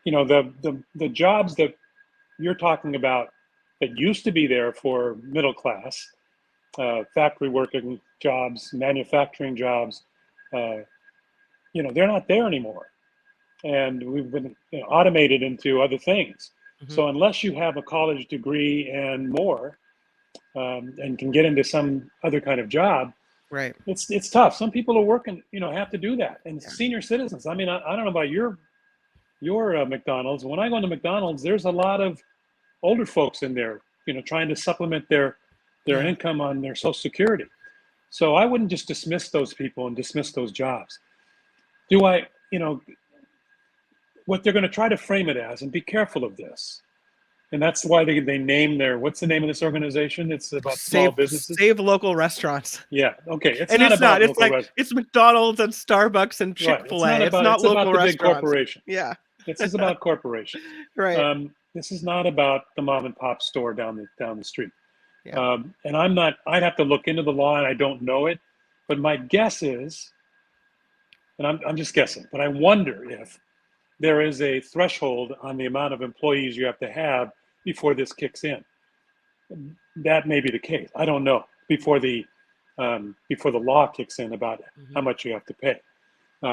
you know, the jobs that you're talking about that used to be there for middle class, factory working jobs, manufacturing jobs, you know, they're not there anymore. And we've been, you know, automated into other things. Mm-hmm. So unless you have a college degree and more, and can get into some other kind of job, right, it's tough. Some people are working, you know, have to do that. And senior citizens, I mean, I don't know about your McDonald's. When I go into McDonald's, there's a lot of older folks in there, you know, trying to supplement their income on their Social Security. So I wouldn't just dismiss those people and dismiss those jobs. Do I, you know, what they're going to try to frame it as, and be careful of this. And that's why they name their, what's the name of this organization? It's about small businesses. Save local restaurants. Yeah. Okay. It's and not it's about not. It's local like it's McDonald's and Starbucks and Chick-fil-A. Right. It's not it's local about the restaurants. big corporation. Yeah. This is about corporations. Right. This is not about the mom and pop store down the street. Yeah. And I'd have to look into the law, and I don't know it, but my guess is, and I'm just guessing, but I wonder if there is a threshold on the amount of employees you have to have before this kicks in. That may be the case. I don't know. Before the law kicks in about how much you have to pay.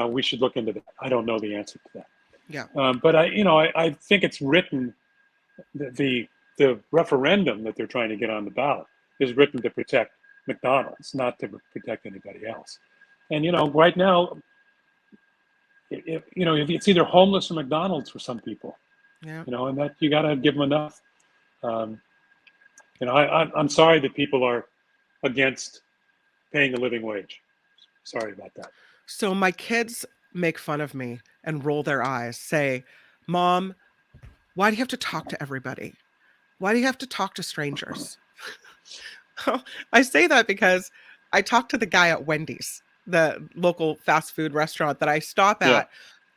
We should look into that. I don't know the answer to that. Yeah. But I think it's written, the referendum that they're trying to get on the ballot is written to protect McDonald's, not to protect anybody else. And, you know, right now, you know, it's either homeless or McDonald's for some people. Yeah. You know, and that you got to give them enough. You know, I'm sorry that people are against paying a living wage. Sorry about that. So my kids make fun of me and roll their eyes, say, "Mom, why do you have to talk to everybody? Why do you have to talk to strangers?" I say that because I talked to the guy at Wendy's, the local fast food restaurant that I stop at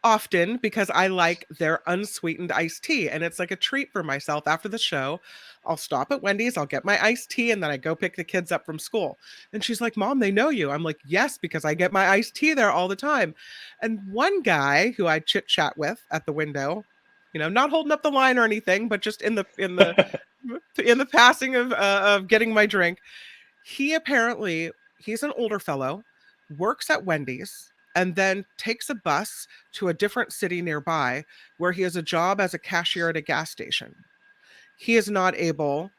often because I like their unsweetened iced tea. And it's like a treat for myself after the show. I'll stop at Wendy's, I'll get my iced tea, and then I go pick the kids up from school. And she's like, "Mom, they know you." I'm like, "Yes, because I get my iced tea there all the time." And one guy who I chit chat with at the window, you know, not holding up the line or anything, but just in the in the passing of getting my drink, he's an older fellow, works at Wendy's, and then takes a bus to a different city nearby where he has a job as a cashier at a gas station. He is not able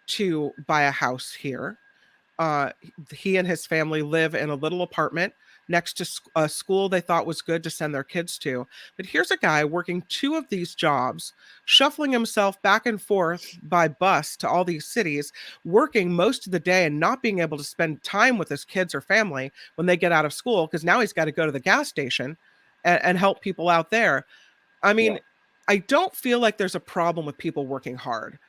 to buy a house here. He and his family live in a little apartment next to a school they thought was good to send their kids to. But here's a guy working 2 of these jobs, shuffling himself back and forth by bus to all these cities, working most of the day and not being able to spend time with his kids or family when they get out of school, because now he's got to go to the gas station and help people out there. I mean, I don't feel like there's a problem with people working hard.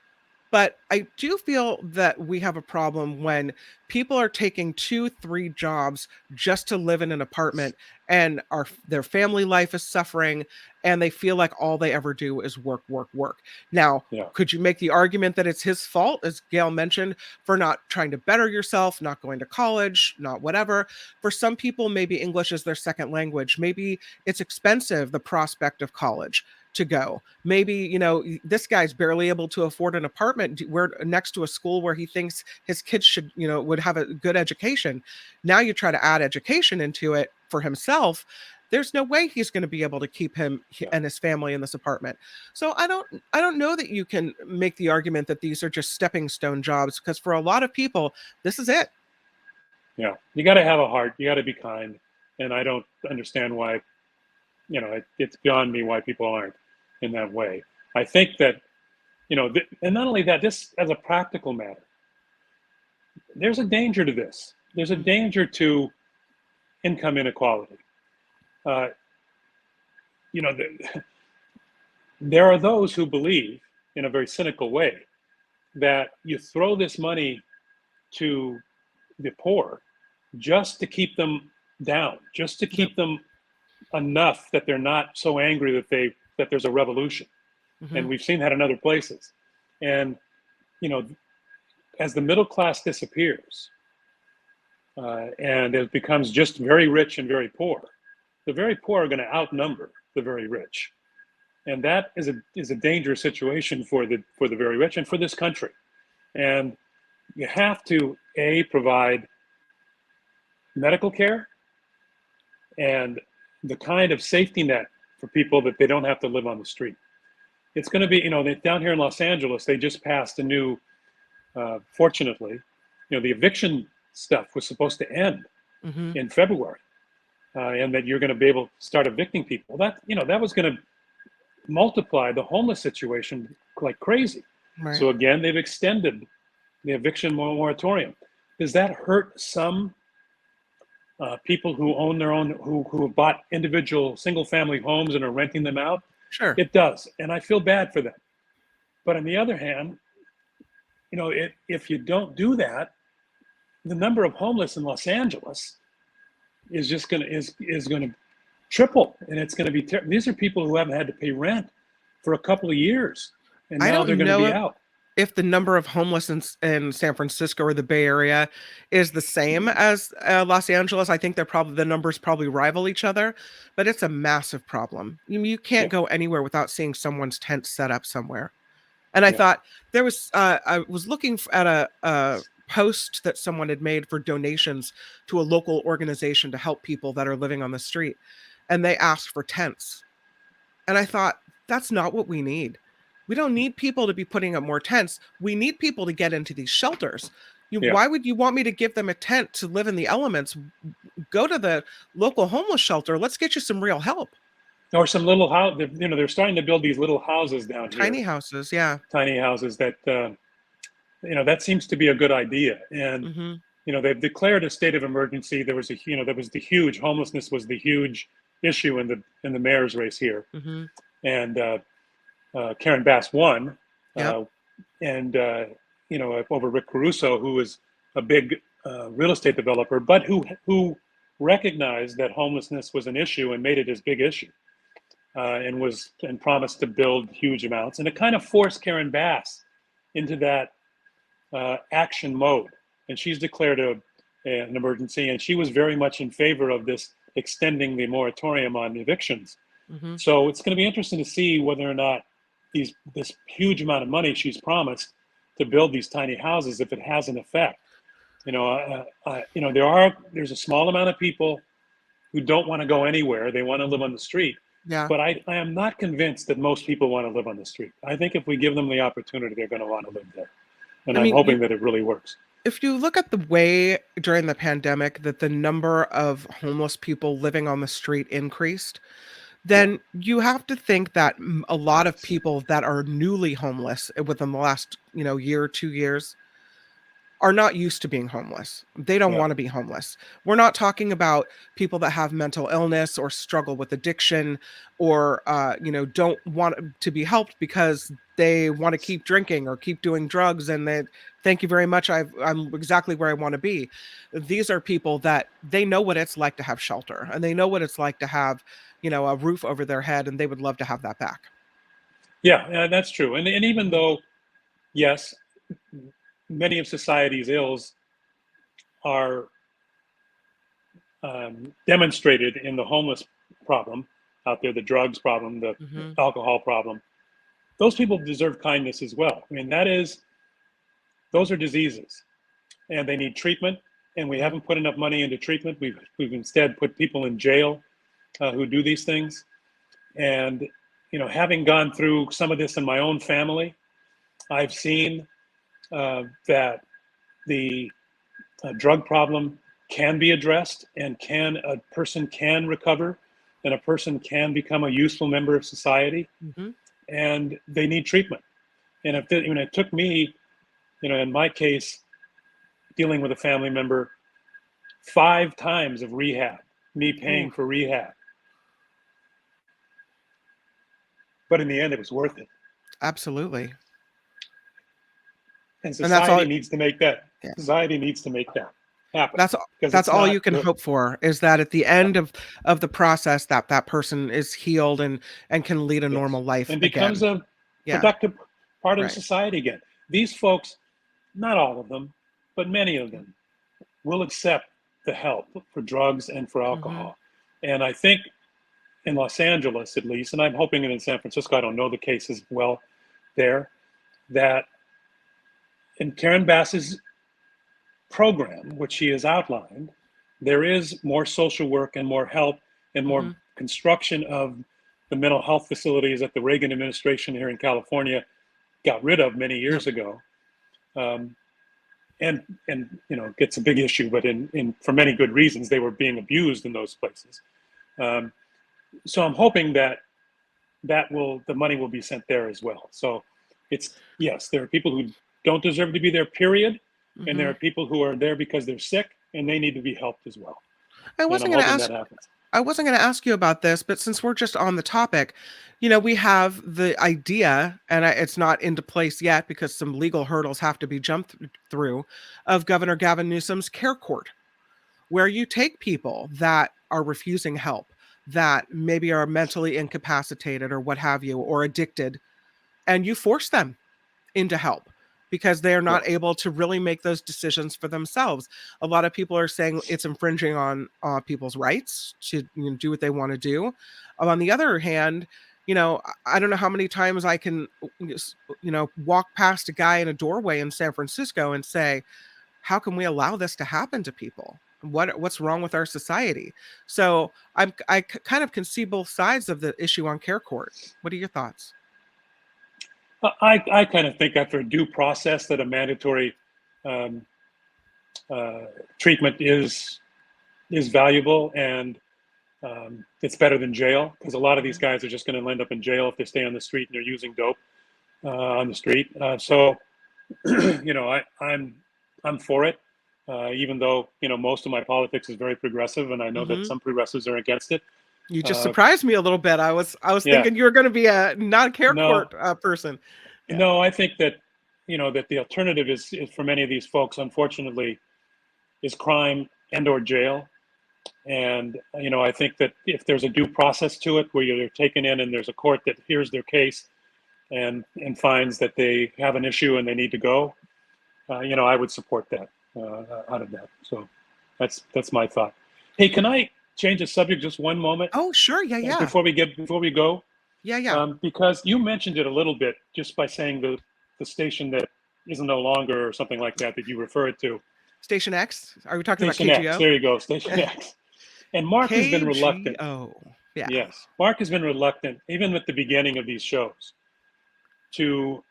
But I do feel that we have a problem when people are taking 2, 3 jobs just to live in an apartment, and their family life is suffering, and they feel like all they ever do is work, work, work. Now, could you make the argument that it's his fault, as Gail mentioned, for not trying to better yourself, not going to college, not whatever? For some people, maybe English is their second language. Maybe it's expensive, the prospect of college to go. Maybe, you know, this guy's barely able to afford an apartment next to a school where he thinks his kids should, you know, would have a good education. Now you try to add education into it for himself. There's no way he's going to be able to keep him and his family in this apartment. So I don't know that you can make the argument that these are just stepping stone jobs, because for a lot of people, this is it. Yeah. You got to have a heart. You got to be kind. And I don't understand why, you know, it's beyond me why people aren't in that way. I think that, you know, and not only that, this as a practical matter, there's a danger to this. There's a danger to income inequality. You know, there are those who believe, in a very cynical way, that you throw this money to the poor just to keep them down, just to keep them enough that they're not so angry that there's a revolution. And we've seen that in other places. And, you know, as the middle class disappears, and it becomes just very rich and very poor. The very poor are going to outnumber the very rich, and that is a dangerous situation for the very rich and for this country. And you have to provide medical care and the kind of safety net for people that they don't have to live on the street. It's going to be, down here in Los Angeles, they just passed a new, fortunately, the eviction stuff was supposed to end in February, and that you're going to be able to start evicting people. That was going to multiply the homeless situation like crazy. Right. So again, they've extended the eviction moratorium. Does that hurt some people who own their own, who have bought individual single-family homes and are renting them out? Sure. It does, and I feel bad for them. But on the other hand, if you don't do that, the number of homeless in Los Angeles is just going to triple, and it's going to be these are people who haven't had to pay rent for a couple of years, and now they're going to be out. If the number of homeless in San Francisco or the Bay Area is the same as Los Angeles, I think the numbers probably rival each other, but it's a massive problem. You can't go anywhere without seeing someone's tent set up somewhere. And I thought there was, I was looking at a post that someone had made for donations to a local organization to help people that are living on the street. And they asked for tents. And I thought, that's not what we need. We don't need people to be putting up more tents. We need people to get into these shelters. Why would you want me to give them a tent to live in the elements? Go to the local homeless shelter. Let's get you some real help. Or some little house. They're starting to build these little houses down here. Tiny houses, yeah. Tiny houses that, that seems to be a good idea. And they've declared a state of emergency. There was the huge homelessness was the huge issue in the mayor's race here, and Karen Bass won, and over Rick Caruso, who was a big real estate developer, but who recognized that homelessness was an issue and made it his big issue, and promised to build huge amounts, and it kind of forced Karen Bass into that action mode, and she's declared an emergency, and she was very much in favor of this extending the moratorium on evictions. So it's going to be interesting to see whether or not this huge amount of money she's promised to build these tiny houses, if it has an effect. There's a small amount of people who don't want to go anywhere. They want to live on the street. Yeah. But I am not convinced that most people want to live on the street. I think if we give them the opportunity, they're going to want to live there. And I'm hoping that it really works. If you look at the way during the pandemic that the number of homeless people living on the street increased, then you have to think that a lot of people that are newly homeless within the last, year or 2 years are not used to being homeless. They don't want to be homeless. We're not talking about people that have mental illness or struggle with addiction or, don't want to be helped because they want to keep drinking or keep doing drugs. And they thank you very much. I'm exactly where I want to be. These are people that they know what it's like to have shelter, and they know what it's like to have, a roof over their head, and they would love to have that back. Yeah, that's true. And even though, yes, many of society's ills are demonstrated in the homeless problem out there, the drugs problem, the alcohol problem, those people deserve kindness as well. I mean, those are diseases, and they need treatment, and we haven't put enough money into treatment. We've instead put people in jail who do these things. And, having gone through some of this in my own family, I've seen that the drug problem can be addressed, and a person can recover, and a person can become a useful member of society, and they need treatment. And it took me, in my case, dealing with a family member, 5 times of rehab, me paying for rehab. But in the end, it was worth it. Absolutely. And society needs to make that. Yeah. Society needs to make that happen. That's all you can hope for, is that at the end of the process, that person is healed and can lead a normal life and becomes a productive part of society again. These folks, not all of them, but many of them, will accept the help for drugs and for alcohol. And I think in Los Angeles, at least, and I'm hoping in San Francisco, I don't know the case as well there, that in Karen Bass's program, which she has outlined, there is more social work and more help and more construction of the mental health facilities that the Reagan administration here in California got rid of many years ago. And you know, it's a big issue, but in for many good reasons, they were being abused in those places. So I'm hoping that the money will be sent there as well. So it's, yes, there are people who don't deserve to be there, period. And there are people who are there because they're sick and they need to be helped as well. I wasn't going to ask you about this, but since we're just on the topic, you know, we have the idea, and it's not into place yet because some legal hurdles have to be jumped through, of Governor Gavin Newsom's care court, where you take people that are refusing help, that maybe are mentally incapacitated or what have you, or addicted, and you force them into help because they are not able to really make those decisions for themselves. A lot of people are saying it's infringing on people's rights to do what they want to do. On the other hand, you know, I don't know how many times I can, walk past a guy in a doorway in San Francisco and say, how can we allow this to happen to people? What's wrong with our society? So I kind of can see both sides of the issue on care court. What are your thoughts? I kind of think after due process that a mandatory treatment is valuable, and it's better than jail, because a lot of these guys are just going to end up in jail if they stay on the street and they're using dope on the street. So, you know, I'm for it. Even though, you know, most of my politics is very progressive, and I know that some progressives are against it. You just surprised me a little bit. I was thinking you were going to be not a care court person. Yeah. No, I think that, you know, that the alternative is for many of these folks, unfortunately, is crime and or jail. And, you know, I think that if there's a due process to it, where you're taken in and there's a court that hears their case and finds that they have an issue and they need to go, you know, I would support that. Out of that. So that's my thought. Hey, can I change the subject just one moment? Oh, sure. Yeah. Before we go. Yeah. Because you mentioned it a little bit just by saying the station that isn't no longer or something like that you referred to. Station X? Are we talking Station about KGO? X. There you go. Station X. And Mark has been reluctant. Oh, yeah. Yes. Mark has been reluctant, even at the beginning of these shows, to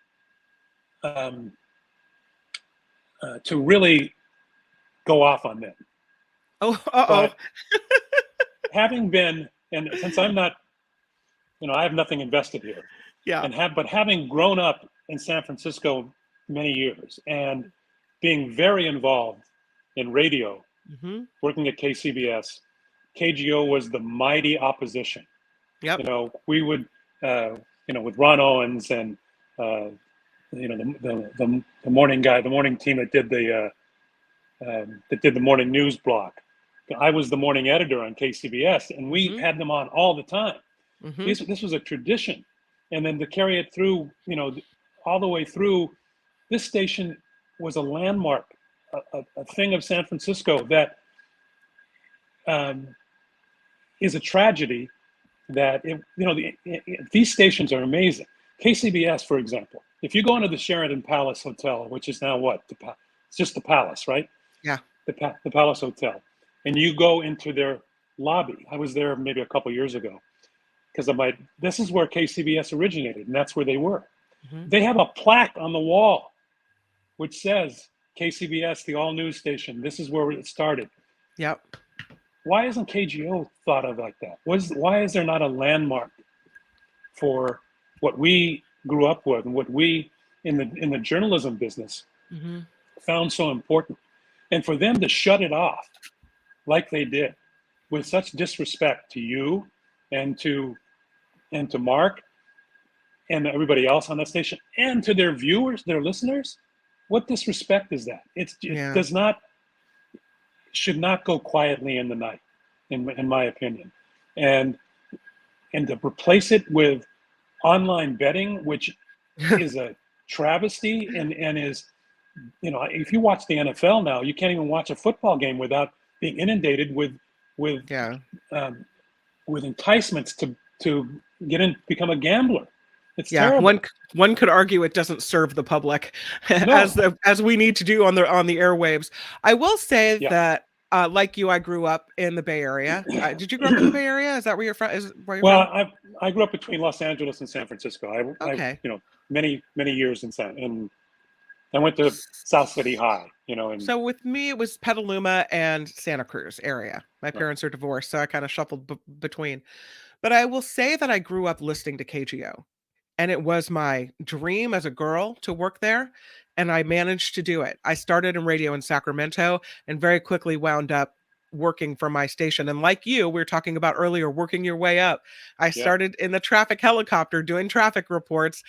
really go off on them. Oh, But having been, and since I'm not, you know, I have nothing invested here. Yeah. But having grown up in San Francisco many years and being very involved in radio, working at KCBS, KGO was the mighty opposition. Yep. You know, we would, you know, with Ron Owens and, you know, the morning guy, the morning team that did the morning news block. I was the morning editor on KCBS, and we had them on all the time. This was a tradition, and then to carry it through, you know, all the way through, this station was a landmark, a thing of San Francisco that is a tragedy. That these stations are amazing. KCBS, for example, if you go into the Sheraton Palace Hotel, which is now what? It's just the Palace, right? Yeah. The Palace Hotel. And you go into their lobby. I was there maybe a couple years ago because this is where KCBS originated, and that's where they were. They have a plaque on the wall which says KCBS, the all news station. This is where it started. Yep. Why isn't KGO thought of like that? Why is there not a landmark for what we grew up with and what we in the journalism business found so important? And for them to shut it off like they did with such disrespect to you and to Mark and everybody else on that station and to their viewers, their listeners, what disrespect is that? It should not go quietly in the night, in my opinion. And to replace it with online betting, which is a travesty and is, you know, if you watch the NFL now, you can't even watch a football game without being inundated with enticements to become a gambler. It's terrible. One could argue it doesn't serve the public as we need to do on the airwaves. I will say that like you, I grew up in the Bay Area. Did you grow up in the Bay Area? Is that where you're from? I grew up between Los Angeles and San Francisco. I many years and I went to South City High. So with me, it was Petaluma and Santa Cruz area. My parents are divorced, so I kind of shuffled between. But I will say that I grew up listening to KGO. And it was my dream as a girl to work there. And I managed to do it. I started in radio in Sacramento and very quickly wound up working for my station. And like you, we were talking about earlier, working your way up. I started in the traffic helicopter doing traffic reports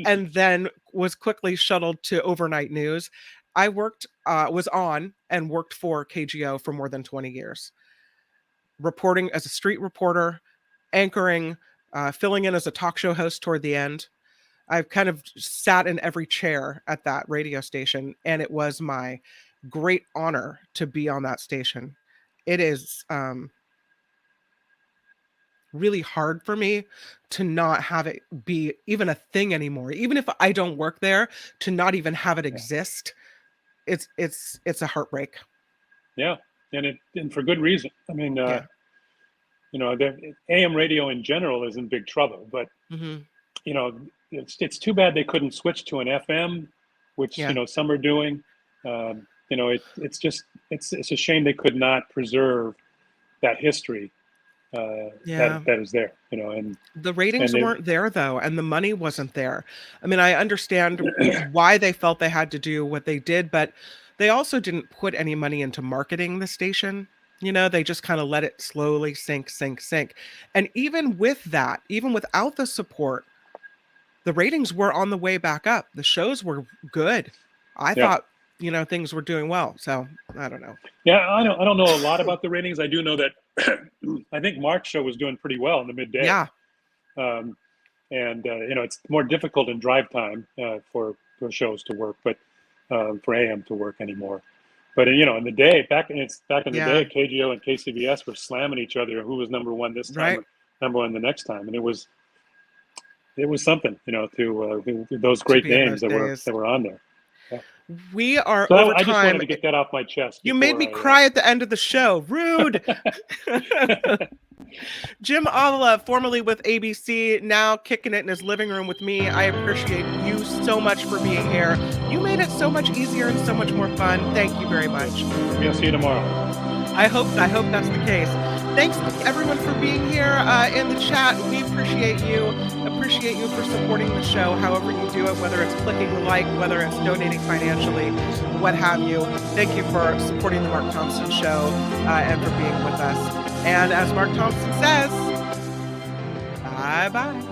and then was quickly shuttled to overnight news. I was on and worked for KGO for more than 20 years. Reporting as a street reporter, anchoring, filling in as a talk show host toward the end. I've kind of sat in every chair at that radio station, and it was my great honor to be on that station. It is really hard for me to not have it be even a thing anymore. Even if I don't work there, to not even have it exist, it's a heartbreak. Yeah, and for good reason. I mean, the AM radio in general is in big trouble, but it's too bad they couldn't switch to an FM, which some are doing. It's a shame they could not preserve that history that is there. And the ratings weren't there though, and the money wasn't there. I mean, I understand why they felt they had to do what they did, but they also didn't put any money into marketing the station. They just kind of let it slowly sink. And even with that, even without the support, the ratings were on the way back up. The shows were good. I thought, things were doing well. So I don't know. Yeah, I don't know a lot about the ratings. I do know that I think Mark's show was doing pretty well in the midday. Yeah. It's more difficult in drive time for shows to work, but for AM to work anymore. But in the day, back in the day, KGO and KCBS were slamming each other. Who was number one this time, or number one the next time, and it was something, to those great names that were on there. Yeah. We are so over I just time. wanted to get that off my chest. You made me cry at the end of the show. Rude. Jim Avila, formerly with ABC, now kicking it in his living room with me. I appreciate you so much for being here. You made it so much easier and so much more fun. Thank you very much. We'll see you tomorrow. I hope that's the case. Thanks everyone for being here in the chat. We appreciate you. Appreciate you for supporting the show, however you do it, whether it's clicking the like, whether it's donating financially, what have you. Thank you for supporting the Mark Thompson Show and for being with us. And as Mark Thompson says, bye-bye.